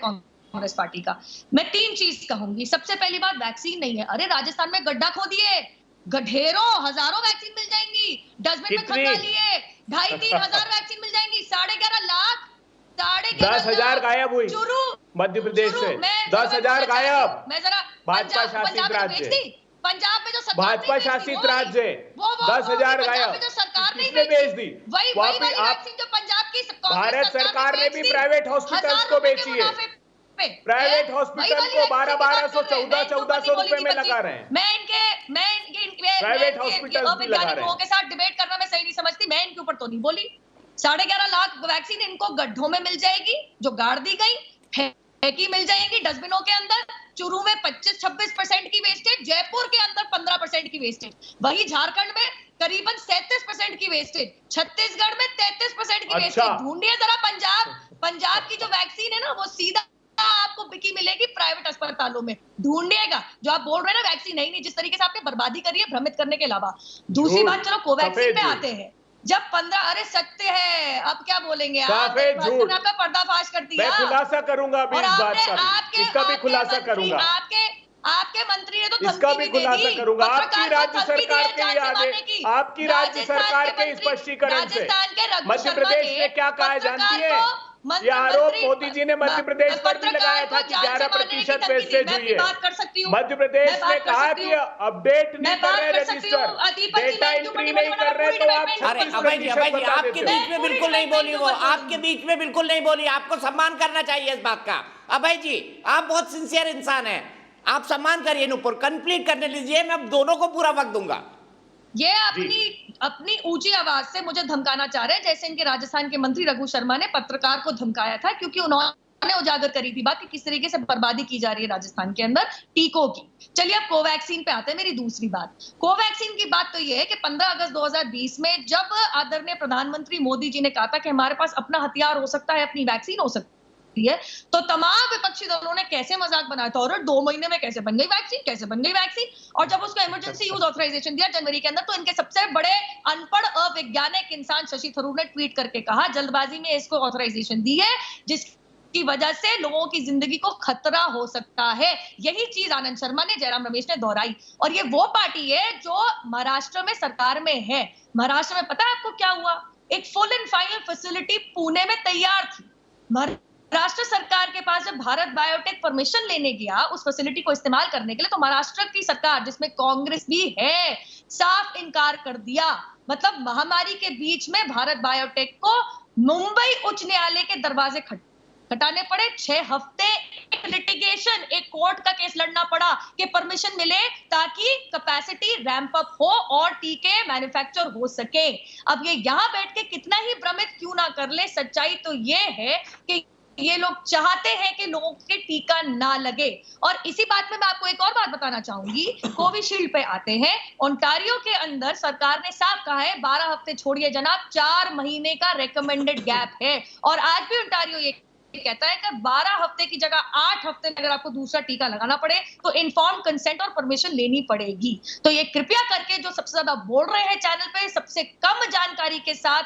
कांग्रेस पार्टी का। मैं 3 चीज कहूंगी। सबसे पहली बात, वैक्सीन नहीं है। अरे राजस्थान में गड्ढा खोदिए, ढेरों हजारों वैक्सीन मिल जाएंगी, डस्टबिन में खंगा लिए 2,500-3 हजार वैक्सीन मिल जाएंगी। 11.5 लाख, 10,000 गायब हुई मध्य प्रदेश से, 10,000 गायब। मैं जरा भाजपा शासित राज्य, पंजाब में जो भाजपा शासित राज्य, 10,000 गायब, किसने बेच दी? वैक्सीन जो पंजाब की भारत सरकार ने भी प्राइवेट हॉस्पिटल्स को बेची है। प्राइवेट हॉस्पिटल को 1200 1400 रुपए में लगा रहे हैं। मैं इनके प्राइवेट हॉस्पिटल भी लगा रहे हैं। लोगों के साथ डिबेट करना मैं सही नहीं समझती। मैं इनके ऊपर तो नहीं बोली। 11.5 लाख वैक्सीन इनको गड्ढों में मिल जाएगी जो गाड़ दी गई, फेंकी मिल जाएंगी डस्टबिनों के अंदर। चुरू में 25-26% की वेस्टेज, जयपुर के अंदर 15% की वेस्टेज, वही झारखंड में करीबन 37% की वेस्टेज, छत्तीसगढ़ में 33% की वेस्टेज। ढूंढिए जरा पंजाब की जो वैक्सीन है ना, वो सीधा आपको बिकी मिलेगी प्राइवेट अस्पतालों में। ढूंढिएगा। जो आप बोल रहे हैं ना वैक्सीन नहीं, जिस तरीके से आपने बर्बादी करी है भ्रमित करने के अलावा। दूसरी बात, चलो कोवैक्सीन पे आते हैं। जब 15, अरे सत्य है, अब क्या बोलेंगे आप? आपका पर्दाफाश कर दिया। मैं खुलासा करूंगा अभी इस बात का, इसका भी खुलासा करूंगा। आपके मंत्री ने तो इसका धमकी भी दे खुलासा दी। करूंगा आपकी पत्रकार को राज्य धमकी सरकार दी के है जान से आगे, मारने की। आपकी राज्य राजस्थान सरकार के मंत्री, स्पष्टीकरण से राजस्थान के रघु मध्य शर्मा प्रदेश ने में क्या कहा जानती पत्रकार है? को ये आरोप मंत्री- मोदी जी ने मध्य प्रदेश पर भी लगाया था पत्रकार कि को जान से मारने की 11% धमकी दी। वेस्टेज मैं हुई अपनी है। बात कर सकती हूँ। मध्य प्रदेश मैं बात ने कर कहा सकती कि हूँ। अपडेट नहीं मैं कर बात रहे कर सकती हूँ। रजिस्टर, दीपक जी, डेटा मैं क्यों एंट्री बड़ी नहीं बड़ी कर रहे, पूरी तो डिबेट आप में अरे 36% अभय जी बता आपके देते हो। बीच में बिल्कुल नहीं बोली वो, आपके बीच में बिल्कुल नहीं बोली। आपको सम्मान करना चाहिए इस बात का। अभय जी आप बहुत सिंसियर इंसान हैं, आप सम्मान करिए। नुपुर कंप्लीट करने लीजिए, मैं दोनों को पूरा वक्त दूंगा। ये अपनी ऊंची आवाज से मुझे धमकाना चाह रहे हैं, जैसे इनके राजस्थान के मंत्री रघु शर्मा ने पत्रकार को धमकाया था, क्योंकि उन्होंने उजागर करी थी बात कि किस तरीके से बर्बादी की जा रही है राजस्थान के अंदर टीकों की। चलिए अब कोवैक्सीन पे आते हैं। मेरी दूसरी बात, कोवैक्सीन की बात तो ये है कि 15 अगस्त 2020 में जब आदरणीय प्रधानमंत्री मोदी जी ने कहा था कि हमारे पास अपना हथियार हो सकता है, अपनी वैक्सीन हो सकती है, तो तमाम विपक्षी दलों ने कैसे मजाक बनाया था, और 2 महीने में कैसे बन गई वैक्सीन, कैसे बन गई वैक्सीन। और जब उसको इमरजेंसी यूज ऑथराइजेशन दिया जनवरी के अंदर, तो इनके सबसे बड़े अनपढ़ अवैज्ञानिक इंसान शशि थरूर ने ट्वीट करके कहा जल्दबाजी में इसको ऑथराइजेशन दी है, जिसकी वजह से लोगों की जिंदगी को खतरा हो सकता है। यही चीज आनंद शर्मा ने, जयराम रमेश ने दोहराई। और ये वो पार्टी है जो महाराष्ट्र में सरकार में है। महाराष्ट्र में पता है आपको क्या हुआ? एक full and final facility Pune में तैयार थी। महाराष्ट्र सरकार के पास जब भारत बायोटेक परमिशन लेने गया उस फैसिलिटी को इस्तेमाल करने के लिए, तो महाराष्ट्र की सरकार, जिसमें कांग्रेस भी है, साफ इनकार कर दिया। मतलब महामारी के बीच में भारत बायोटेक को मुंबई उच्च न्यायालय के दरवाजे खटखटाने पड़े। 6 हफ्ते एक लिटिगेशन, एक कोर्ट का केस लड़ना पड़ा कि परमिशन मिले ताकि कैपेसिटी रैंप अप हो और टीके मैन्युफैक्चर हो सके। अब ये यहां बैठ के कितना ही भ्रमित क्यों ना कर ले, सच्चाई तो ये है कि ये लोग चाहते हैं कि लोगों के टीका ना लगे। और इसी बात में मैं आपको एक और बात बताना चाहूंगी। कोविशील्ड पे आते हैं। ओंटारियो के अंदर सरकार ने साफ कहा है 12 हफ्ते छोड़िए जनाब, 4 महीने का रेकमेंडेड गैप है। और आज भी ओंटारियो ये कहता है कि 12 हफ्ते की जगह 8 हफ्ते में अगर आपको दूसरा टीका लगाना पड़े तो इन्फॉर्म कंसेंट और परमिशन लेनी पड़ेगी। तो ये कृपया करके जो सबसे ज्यादा बोल रहे हैं चैनल पे, सबसे कम जानकारी के साथ,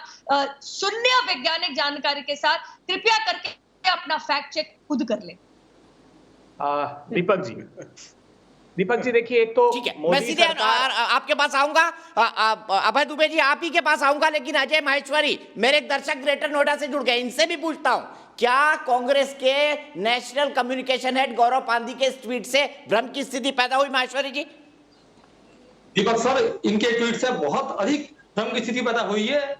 शून्य वैज्ञानिक जानकारी के साथ, कृपया करके अपना फैक्ट चेक खुद कर ले। दीपक जी देखिए, एक तो ठीक है, मैं सीधे आपके पास आऊंगा। अभय दुबे जी आप ही के पास आऊंगा, लेकिन अजय माहेश्वरी, मेरे एक दर्शक ग्रेटर नोएडा से जुड़ गए, इनसे भी पूछता हूं, क्या कांग्रेस के नेशनल कम्युनिकेशन हेड गौरव पांदी के इस ट्वीट से भ्रम की स्थिति पैदा हुई? माहेश्वरी जी। दीपक सर, इनके ट्वीट से बहुत अधिक भ्रम की स्थिति पैदा हुई है।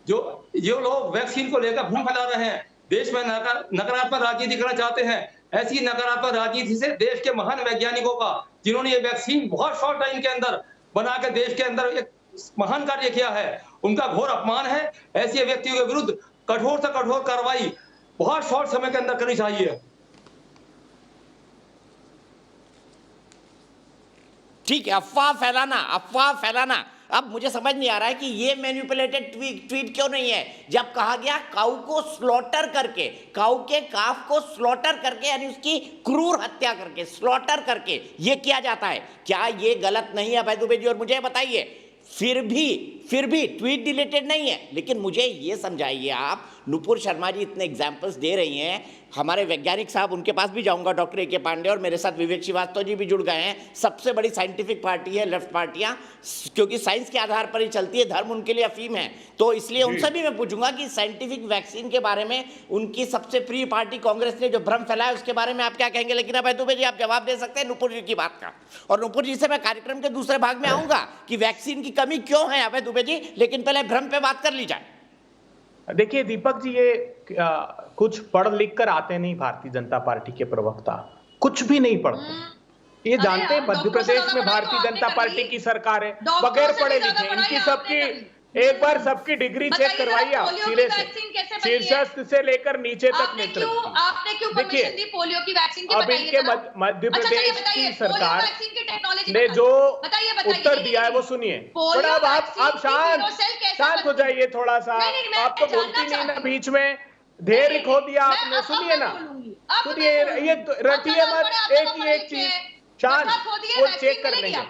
जो लोग वैक्सीन को लेकर भ्रम फैला रहे हैं, देश में नकारात्मक राजनीति करना चाहते हैं, ऐसी नकारात्मक राजनीति से देश के महान वैज्ञानिकों का, जिन्होंने ये वैक्सीन बहुत शॉर्ट टाइम के अंदर बनाकर देश के अंदर एक महान कार्य किया है, उनका घोर अपमान है। ऐसे व्यक्तियों के विरुद्ध कठोर से कठोर कार्रवाई बहुत शॉर्ट समय के अंदर करनी चाहिए। ठीक है, अफवाह फैलाना। अब मुझे समझ नहीं आ रहा है कि ये मैनिपुलेटेड ट्वीट क्यों नहीं है। जब कहा गया काऊ को स्लॉटर करके, काऊ के काफ को स्लॉटर करके, यानी उसकी क्रूर हत्या करके, स्लॉटर करके ये किया जाता है, क्या ये गलत नहीं है अभय दुबे जी? और मुझे बताइए, फिर भी ट्वीट डिलीटेड नहीं है, लेकिन मुझे ये समझाइए आप, नुपुर शर्मा जी इतने एग्जाम्पल्स दे रही हैं, हमारे वैज्ञानिक साहब, उनके पास भी जाऊंगा, डॉक्टर ए.के. पांडे, और मेरे साथ विवेक श्रीवास्तव जी भी जुड़ गए हैं। सबसे बड़ी साइंटिफिक पार्टी है लेफ्ट पार्टियां, क्योंकि साइंस के आधार पर ही चलती है, धर्म उनके लिए अफीम है। तो इसलिए उनसे भी मैं पूछूंगा कि साइंटिफिक वैक्सीन के बारे में उनकी सबसे प्रिय पार्टी कांग्रेस ने जो भ्रम फैलाया उसके बारे में आप क्या कहेंगे? लेकिन अभय दुबे जी आप जवाब दे सकते हैं नुपुर जी की बात का, और नुपुर जी से मैं कार्यक्रम के दूसरे भाग में आऊंगा कि वैक्सीन की कमी क्यों है अभय दुबे जी, लेकिन पहले भ्रम पे बात कर ली जाए। देखिए दीपक जी, ये कुछ पढ़ लिख कर आते नहीं भारतीय जनता पार्टी के प्रवक्ता, कुछ भी नहीं पढ़ते। ये जानते हैं मध्य प्रदेश में भारतीय जनता पार्टी की सरकार है, बगैर पढ़े लिखे। इनकी सबकी एक बार सबकी डिग्री चेक करवाइए आप, सिरे से, शीर्षस्थ से लेकर नीचे तक नेतृत्व। आपने क्यों परमिशन दी पोलियो की वैक्सीन की? अब इनके मध्य प्रदेश की सरकार ने जो उत्तर दिया है वो सुनिए। थोड़ा आप शांत हो जाइए थोड़ा सा, आप तो बोलती नहीं ना, बीच में धैर्य खो दिया आपने। सुनिए ना, सुनिए, ये रटिए मत, एक ही एक चीज, शांत, वो चेक कर लेंगे।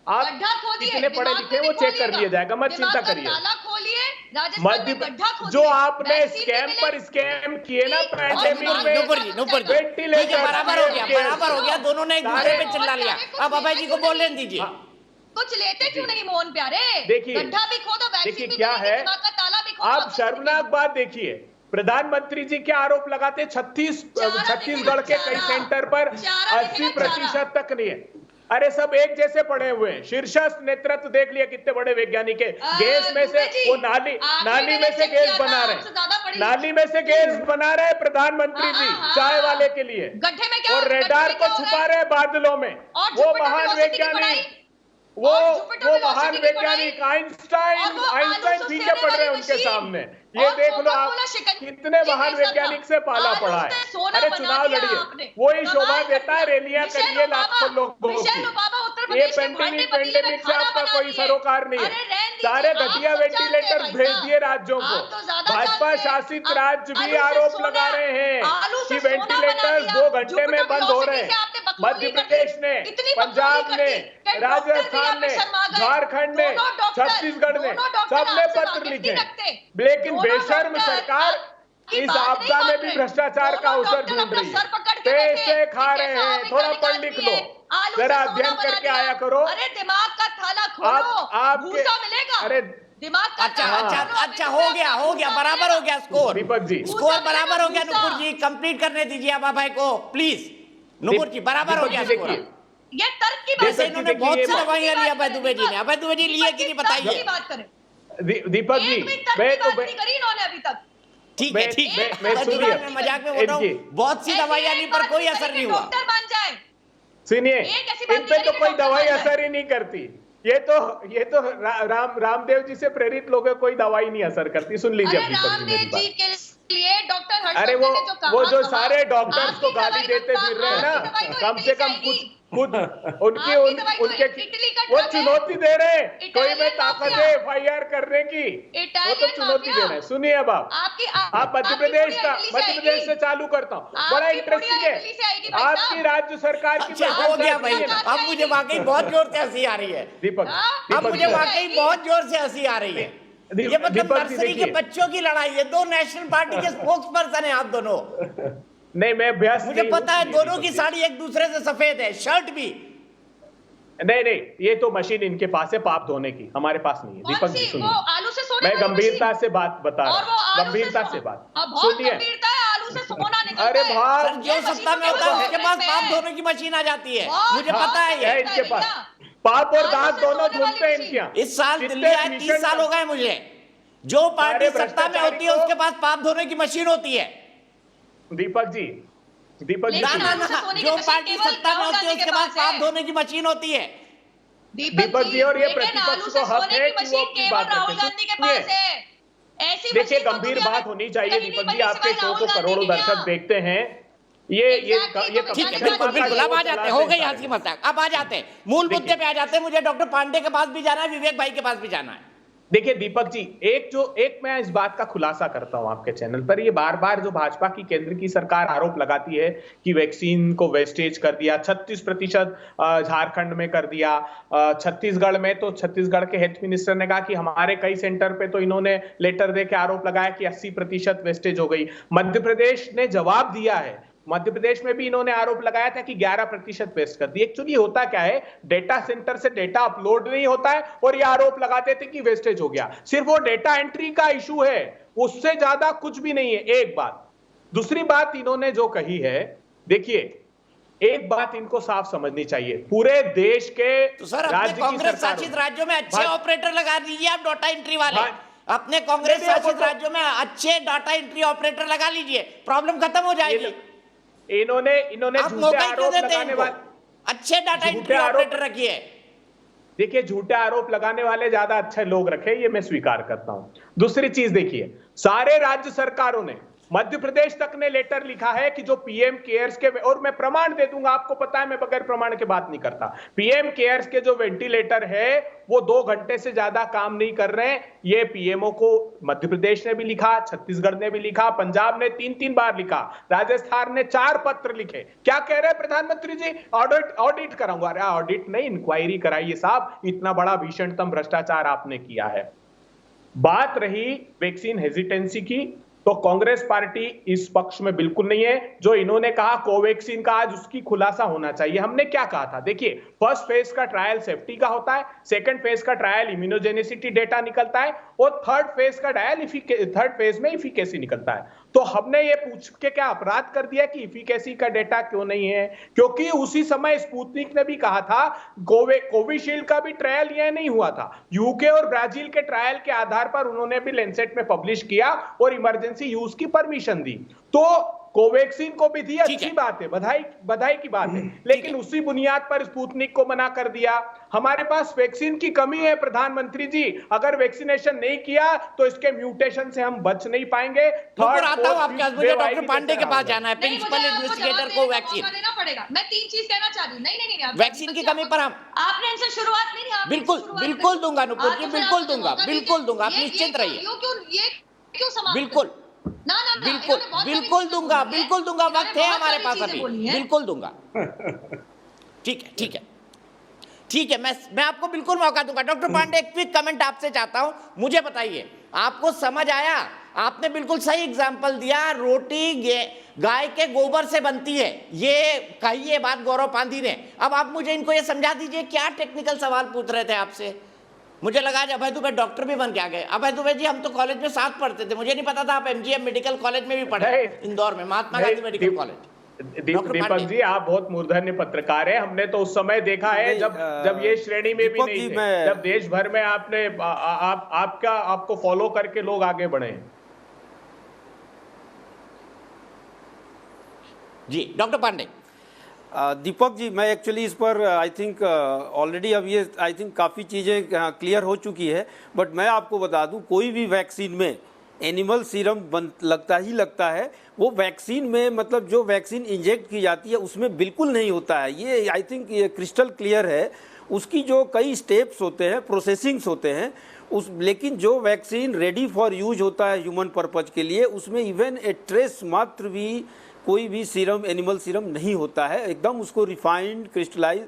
आप गड्ढा खोदिए, कितने पढ़े दिमाग लिखे में वो भी चेक कर खोलिएगा। लिया जाएगा, मत दिमाग चिंता का करिए। ताला खोलिए, राजस्थान में गड्ढा खोदिए। जो आपने वैक्सीन स्कैम भी पर मिले। स्कैम किए ना और पैंडेमिक दिमाग में, नुपुर जी ठीक है, वेंटिलेटर बराबर हो गया, बराबर हो गया, दोनों ने एक दूसरे पे चिल्ला लिया। अब अभय जी को बोलने दीजिए। कुछ लेते क्यों नहीं मोहन प्यारे? देखिए, गड्ढा भी खोदो, वैक्सीन देखिए भी क्या मिलेगी, है, दिमाग का ताला भी खोदो। आप शर्मनाक बात देखिए, प्रधानमंत्री जी क्या आरोप लगाते, छत्तीसगढ़ के कई सेंटर पर 80% तक नहीं है। अरे सब एक जैसे पड़े हुए हैं, शीर्षस्थ नेतृत्व देख लिया कितने बड़े वैज्ञानिक है। गैस में से वो नाली में से गैस बना रहे, नाली में से गैस बना रहे प्रधानमंत्री जी चाय वाले के लिए, गड्ढे में क्या, और रेडार को छुपा रहे बादलों में। वो महान वैज्ञानिक, वो महान वैज्ञानिक आइंस्टाइन पीछे पड़ रहे हैं उनके सामने। ये देख लो आप कितने महान वैज्ञानिक से पाला पड़ा है। अरे चुनाव लड़िए, वही शोभा देता है, रैलियां करिए लाखों लोगों की। ये पेंडेमिक से आपका कोई सरोकार नहीं है। सारे घटिया वेंटिलेटर भेज दिए राज्यों को। भाजपा शासित राज्य भी आरोप लगा रहे हैं कि वेंटिलेटर्स 2 घंटे में बंद हो रहे हैं। मध्य प्रदेश ने, पंजाब ने, राजस्थान ने, झारखंड ने, छत्तीसगढ़ ने, सबने पत्र लिखे, लेकिन बेशर्म सरकार इस आपदा में भी भ्रष्टाचार का अवसर ढूंढ रही है। पैसे खा रहे हैं, थोड़ा पढ़ लिख लो, जरा अध्ययन करके आया करो। अरे दिमाग का थाला खोलो, भूसा मिलेगा। अरे दिमाग का अच्छा हो गया, बराबर हो गया स्कोर। दीपक जी, स्कोर बराबर हो गया। नुपुर जी कंप्लीट करने दीजिए अब अभय को प्लीज। नुपुर जी बराबर हो गया स्कोर। ये तर्क की बात है। इन्होंने बहुत सी दवाइयां ली अभय दुबे जी ने। अभय दुबे जी लिए कि नहीं बताइए। दीपक जी, मैं तो करी इन्होंने अभी तक। ठीक है, मैं मजाक में बोल रहा हूँ, बहुत सी दवाइयां ली पर कोई असर नहीं हुआ। डॉक्टर बन जाए, सुनिए, इन पे तो कोई दवाई असर ही नहीं करती। ये तो रामदेव जी से प्रेरित लोगों कोई दवाई नहीं असर करती। सुन लीजिए रामदेव जी के लिए डॉक्टर अरे वो जो सारे डॉक्टर्स को गाली देते फिर रहे हैं ना, कम से कम खुद उनके वो चुनौती दे रहे हैं, कोई में ताकत है FIR करने की, वो तो चुनौती दे रहे हैं। सुनिए अब आप मध्य प्रदेश से चालू करता हूँ, बड़ा इंटरेस्टिंग है आपकी राज्य सरकार की। हो गया भाई, अब मुझे वाकई बहुत जोर से हंसी आ रही है दीपक, अब मुझे वाकई बहुत जोर से हंसी आ रही है। ये मतलब नर्सरी के बच्चों की लड़ाई है। 2 नेशनल पार्टी के स्पोक्स पर्सन है आप दोनों। नहीं, मैं अभ्यास मुझे पता है दोनों की साड़ी एक दूसरे से सफेद है, शर्ट भी। नहीं, ये तो मशीन इनके पास है पाप धोने की, हमारे पास नहीं है। दीपक जी सुनिए, मैं गंभीरता से बात बता रहा हूँ, गंभीरता से बात सुनिए। अरे भाई, जो सत्ता में होता है उसके पास पाप धोने की मशीन आ जाती है, मुझे पता है ये। इनके पास पाप और दांत दोनों धुलते हैं इनके यहाँ। इस साल दिल्ली आए 30 साल हो गए मुझे। जो पार्टी सत्ता में होती है उसके पास पाप धोने की मशीन होती है। दीपक जी ना, जो पार्टी सत्ता में होती है उसके पास पाप धोने की मशीन होती है। दीपक जी, और ये प्रतिपक्ष को हक है कि वो अपनी बात रखें। देखिए, गंभीर बात होनी चाहिए दीपक जी। आपके शो को करोड़ों दर्शक देखते हैं। ये ठीक है, बिल्कुल अब आ जाते हैं, हो गई हंसी मजाक, अब आ जाते हैं मूल मुद्दे पे आ जाते हैं। मुझे डॉक्टर पांडे के पास भी जाना है, विवेक भाई के पास भी जाना है। देखिए दीपक जी, एक मैं इस बात का खुलासा करता हूं आपके चैनल पर। ये बार बार जो भाजपा की केंद्र की सरकार आरोप लगाती है कि वैक्सीन को वेस्टेज कर दिया, 36% झारखंड में कर दिया, छत्तीसगढ़ में तो छत्तीसगढ़ के हेल्थ मिनिस्टर ने कहा कि हमारे कई सेंटर पे तो इन्होंने लेटर दे के आरोप लगाया कि 80% वेस्टेज हो गई। मध्य प्रदेश ने जवाब दिया है, मध्य प्रदेश में भी इन्होंने आरोप लगाया था कि 11% वेस्ट कर दी। एक्चुअली होता क्या है, डेटा सेंटर से डेटा अपलोड नहीं होता है और ये आरोप लगाते थे कि वेस्टेज हो गया। सिर्फ वो डेटा एंट्री का इशू है, उससे ज्यादा कुछ भी नहीं है। एक बात। दूसरी बात इन्होंने जो कही है, देखिए एक बात इनको साफ समझनी चाहिए, पूरे देश के तो सर अपने कांग्रेस शासित राज्यों में अच्छे ऑपरेटर लगा दीजिए आप, डाटा एंट्री वाले। अपने कांग्रेस शासित राज्यों में अच्छे डाटा एंट्री ऑपरेटर लगा लीजिए, प्रॉब्लम खत्म हो जाएगी। इन्होंने झूठे आरोप लगाने वाले, अच्छे डाटा एंट्री ऑपरेटर रखिए। देखिए, झूठे आरोप लगाने वाले ज्यादा अच्छे लोग रखे, ये मैं स्वीकार करता हूं। दूसरी चीज देखिए, सारे राज्य सरकारों ने मध्य प्रदेश तक ने लेटर लिखा है कि जो पीएम केयर्स के, और मैं प्रमाण दे दूंगा, आपको पता है मैं बगैर प्रमाण के बात नहीं करता, पीएम केयर्स के जो वेंटिलेटर है वो 2 घंटे से ज्यादा काम नहीं कर रहे हैं। ये पीएमओ को मध्य प्रदेश ने भी लिखा, छत्तीसगढ़ ने भी लिखा, पंजाब ने 3-3 बार लिखा, राजस्थान ने 4 पत्र लिखे। क्या कह रहे हैं प्रधानमंत्री जी? ऑडिट कराऊंगा। अरे ऑडिट नहीं, इंक्वायरी कराइए साहब, इतना बड़ा भीषणतम भ्रष्टाचार आपने किया है। बात रही वैक्सीन हेजिटेंसी की, तो कांग्रेस पार्टी इस पक्ष में बिल्कुल नहीं है। जो इन्होंने कहा कोवैक्सीन का, आज उसकी खुलासा होना चाहिए। हमने क्या कहा था? देखिए, फर्स्ट फेज का ट्रायल सेफ्टी का होता है, सेकंड फेज का ट्रायल इम्यूनोजेनिसिटी डेटा निकलता है, और थर्ड फेज में इफिकेसी निकलता है। तो हमने ये पूछ के क्या अपराध कर दिया कि इफिकेसी का डेटा क्यों नहीं है? क्योंकि उसी समय स्पुतनिक ने भी कहा था, कोविशील्ड का भी ट्रायल ये नहीं हुआ था, यूके और ब्राजील के ट्रायल के आधार पर उन्होंने भी लेंसेट में पब्लिश किया और इमरजेंसी यूज की परमिशन दी। तो कोवैक्सीन को भी दी, अच्छी बात है, बधाई की बात है, लेकिन उसी बुनियाद पर स्पुतनिक को मना कर दिया। हमारे पास वैक्सीन की कमी है प्रधानमंत्री जी, अगर वैक्सीनेशन नहीं किया तो इसके म्यूटेशन से हम बच नहीं पाएंगे। आता हूं आपके पास, मुझे डॉक्टर पांडे के पास जाना है, प्रिंसिपल इन्वेस्टिगेटर को वैक्सीन देना पड़ेगा। मैं 3 चीज कहना चाह रही हूं। नहीं, वैक्सीन की कमी पर हम आपने इनसे शुरुआत नहीं, बिल्कुल दूंगा नुपुर जी, बिल्कुल दूंगा, आप निश्चिंत रहिए। क्यों समाप्त? बिल्कुल दूंगा, वक्त है हमारे पास अभी, बिल्कुल दूंगा। ठीक है, मैं आपको बिल्कुल मौका दूंगा। डॉक्टर पांडे, एक क्विक कमेंट आपसे चाहता हूं, मुझे बताइए, आपको समझ आया? आपने बिल्कुल सही एग्जाम्पल दिया, रोटी गाय के गोबर से बनती है, ये कही है बात गौरव पांधी ने। अब आप मुझे इनको ये समझा दीजिए, क्या टेक्निकल सवाल पूछ रहे थे आपसे? मुझे लगा आज अभय दुबे डॉक्टर भी बन के आ गए। अभय दुबे जी, हम तो कॉलेज में साथ पढ़ते थे, मुझे नहीं पता था आप एमजीएम मेडिकल कॉलेज में भी पढ़े, इंदौर में, महात्मा गांधी मेडिकल कॉलेज। दीपक जी, आप बहुत मूर्धन्य पत्रकार हैं। हमने तो उस समय देखा है जब ये श्रेणी में भी नहीं थे, जब देश भर में आपको फॉलो करके लोग आगे बढ़े। जी डॉक्टर पांडे। दीपक जी, मैं एक्चुअली इस पर आई थिंक ऑलरेडी अब ये आई थिंक काफ़ी चीज़ें क्लियर हो चुकी है, बट मैं आपको बता दूं, कोई भी वैक्सीन में एनिमल सीरम लगता है। वो वैक्सीन में, मतलब जो वैक्सीन इंजेक्ट की जाती है उसमें बिल्कुल नहीं होता है, ये आई थिंक ये क्रिस्टल क्लियर है। उसकी जो कई स्टेप्स होते हैं, प्रोसेसिंग्स होते हैं लेकिन जो वैक्सीन रेडी फॉर यूज होता है ह्यूमन पर्पज के लिए, उसमें इवन ए ट्रेस मात्र भी कोई भी सीरम, एनिमल सीरम नहीं होता है। एकदम उसको रिफाइंड, क्रिस्टलाइज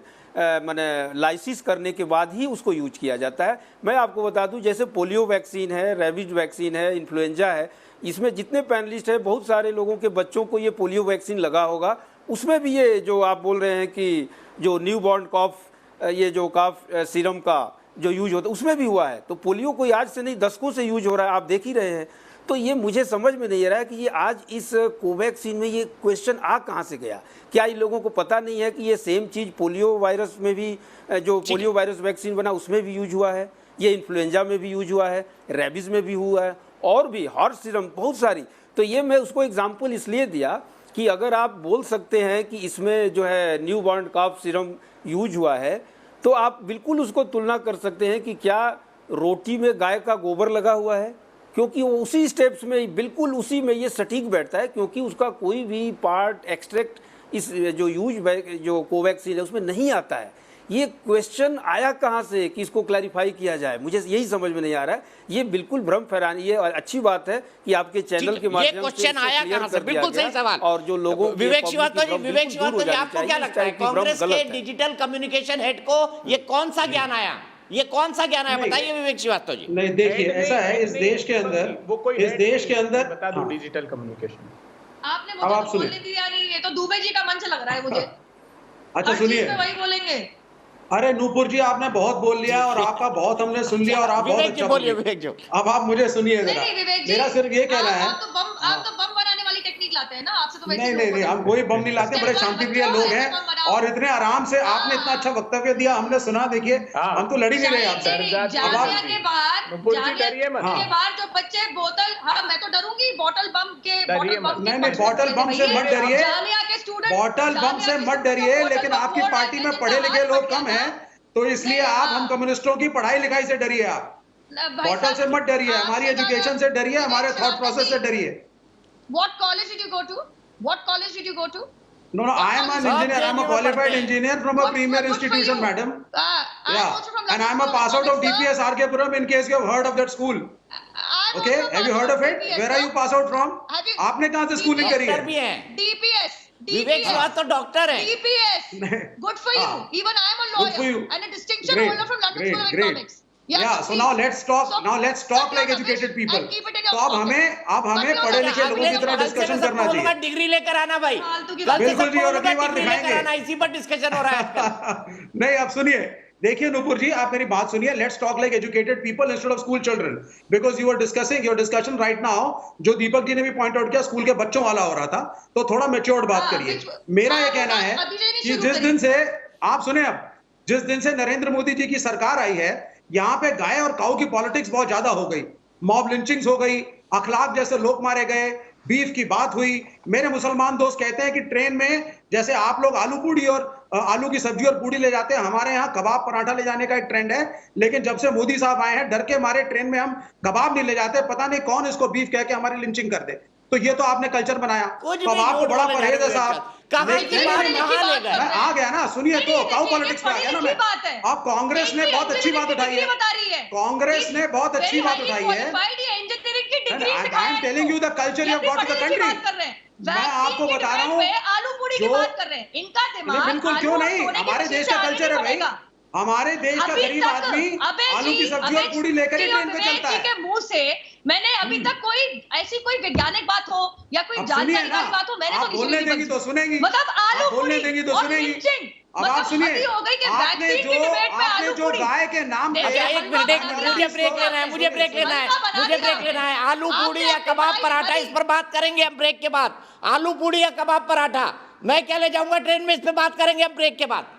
माने लाइसिस करने के बाद ही उसको यूज किया जाता है। मैं आपको बता दूं, जैसे पोलियो वैक्सीन है, रेबीज वैक्सीन है, इन्फ्लुएंजा है, इसमें जितने पैनलिस्ट हैं, बहुत सारे लोगों के बच्चों को ये पोलियो वैक्सीन लगा होगा। उसमें भी ये जो आप बोल रहे हैं कि जो न्यू बॉर्न कॉफ, ये जो कॉफ सीरम का जो यूज होता है उसमें भी हुआ है। तो पोलियो कोई आज से नहीं, दशकों से यूज हो रहा है, आप देख ही रहे हैं। तो ये मुझे समझ में नहीं आ रहा है कि ये आज इस कोवैक्सीन में ये क्वेश्चन आ कहाँ से गया। क्या इन लोगों को पता नहीं है कि ये सेम चीज़ पोलियो वायरस में भी, जो पोलियो वायरस वैक्सीन बना उसमें भी यूज हुआ है, ये इन्फ्लुएंजा में भी यूज हुआ है, रेबीज़ में भी हुआ है, और भी हॉर्स सीरम बहुत सारी। तो ये मैं उसको एग्जाम्पल इसलिए दिया कि अगर आप बोल सकते हैं कि इसमें जो है न्यू बॉर्न कॉफ सीरम यूज हुआ है, तो आप बिल्कुल उसको तुलना कर सकते हैं कि क्या रोटी में गाय का गोबर लगा हुआ है, क्योंकि वो उसी स्टेप्स में, बिल्कुल उसी में ये सटीक बैठता है, क्योंकि उसका कोई भी पार्ट एक्सट्रैक्ट इस जो कोवैक्सीन है उसमें नहीं आता है। ये क्वेश्चन आया कहाँ से कि इसको क्लैरिफाई किया जाए, मुझे यही समझ में नहीं आ रहा है। ये बिल्कुल भ्रम फैलानी है, और अच्छी बात है कि आपके चैनल के माध्यम से क्वेश्चन आया कहाँ से, बिल्कुल सही सवाल। और जो लोगों विवेक श्रीवास्तव जी, आपको क्या लगता है, कांग्रेस के डिजिटल कम्युनिकेशन हेड को ये कौन सा ज्ञान आया, बताइए विवेक श्रीवास्तव जी। नहीं, देखिए ऐसा है, इस देश के अंदर बता दो डिजिटल कम्युनिकेशन। आपने मुझे तो बोलने दिया नहीं, ये तो दुबे जी का मंच लग रहा है मुझे। अच्छा सुनिए, वही बोलेंगे। अरे नूपुर जी, आपने बहुत बोल लिया और आपका बहुत हमने सुन लिया, और आप बहुत अच्छा बोलिए। अब आप मुझे सुनिए जरा, मेरा सिर्फ ये कहना है, आप तो बम बनाने वाली टेक्निक लाते हैं ना, आपसे तो नहीं, हम कोई बम नहीं लाते, बड़े शांतिप्रिय लोग हैं, और इतने आराम से आपने इतना अच्छा वक्तव्य दिया, हमने सुना। देखिए हम तो लड़ ही नहीं रहे आपसे। के बाद जो बच्चे बोतल, हाँ मैं तो डरूंगी बॉटल बम के, नहीं, बॉटल बम से मत डरिए, बॉटल बम से मत डरिए, लेकिन आपकी पार्टी में पढ़े लिखे लोग कम हैं, तो इसलिए आप हम कम्युनिस्टों की पढ़ाई लिखाई से डरिए। आप बॉटल से मत डरिए, हमारी एजुकेशन से डरिए, हमारे थॉट प्रोसेस से डरिए। What college did you go to? What college did you go to? No, I am an engineer. I am a qualified engineer from a premier good for institution, you. madam. I'm Yeah, also from and I am a Lucknow pass out of Economics, DPS RK Puram. In case you have heard of that school, I'm okay? also Have you pass heard out of it? DPS, Where are you pass out from? Have you- आपने कहाँ से schooling करी doctor भी है? हैं, DPS. विवेक श्रीवास्तव तो doctor हैं। DPS. Good for you. Ah. Even I am a Good for lawyer you. and a distinction Great, holder from London School of great. Economics. Yeah, so now let's talk. Now let's talk like educated people. तो अब हमें पढ़े लिखे लोगों की तरह discussion करना चाहिए। डिग्री लेकर आना भाई, फालतू की कल से बिल्कुल जी, और सबको अगली बार डिग्री लेकर दिखाएंगे। आना, इसी पर डिस्कशन हो रहा है आजकल। नहीं, आप सुनिए, देखिए नूपुर जी, आप मेरी बात सुनिए। Let's talk like educated people instead of school children, because you are discussing your discussion right now, जो दीपक जी ने भी पॉइंट आउट किया, स्कूल के बच्चों वाला हो रहा था, तो थोड़ा मैच्योर्ड बात करिए। मेरा ये कहना है कि जिस दिन से आप सुने, अब जिस दिन से नरेंद्र मोदी जी की सरकार आई है, यहाँ पे गाय और काऊ की पॉलिटिक्स बहुत ज्यादा हो गई, मॉब लिंचिंग्स हो गई, अखलाक जैसे लोग मारे गए, बीफ की बात हुई। मेरे मुसलमान दोस्त कहते हैं कि ट्रेन में जैसे आप लोग आलू पूड़ी और आलू की सब्जी और पूड़ी ले जाते हैं, हमारे यहाँ कबाब पराठा ले जाने का एक ट्रेंड है, लेकिन जब से मोदी साहब आए हैं, डर के मारे ट्रेन में हम कबाब नहीं ले जाते, पता नहीं कौन इसको बीफ कह के हमारी लिंचिंग कर दे। तो ये तो आपने कल्चर बनाया, कबाब को बड़ा परहेज है साहब। आ गया ना, सुनिए तो काउ पॉलिटिक्स पे आ गया ना मैं। अब कांग्रेस ने बहुत अच्छी बात उठाई है, कांग्रेस ने बहुत अच्छी बात उठाई है। I am telling you the culture you have got to the country. मैं आपको बता रहा हूँ, आलू पूड़ी की बात कर रहे हैं, इनका दिमाग बिल्कुल क्यों नहीं, हमारे देश का कल्चर है भाई, हमारे देश का गरीब आदमी आलू की सब्जी और पूड़ी लेकर ही ट्रेन पे चलता है। के मुंह से मैंने अभी तक कोई ऐसी कोई वैज्ञानिक बात हो या कोई जानकारी वाली बात हो, मैंने तो बोलने देंगी तो सुनेंगी, मतलब आलू बोलने देंगी तो सुनेंगी। अब आप सुनिए, आपने जो गाय के नाम पे, एक मिनट, मुझे ब्रेक लेना है, मुझे ब्रेक लेना है। आलू पूड़ी या कबाब पराठा, इस पर बात करेंगे हम ब्रेक के बाद। आलू पूड़ी या कबाब पराठा मैं क्या ले जाऊंगा ट्रेन में, इस पे बात करेंगे हम ब्रेक के बाद।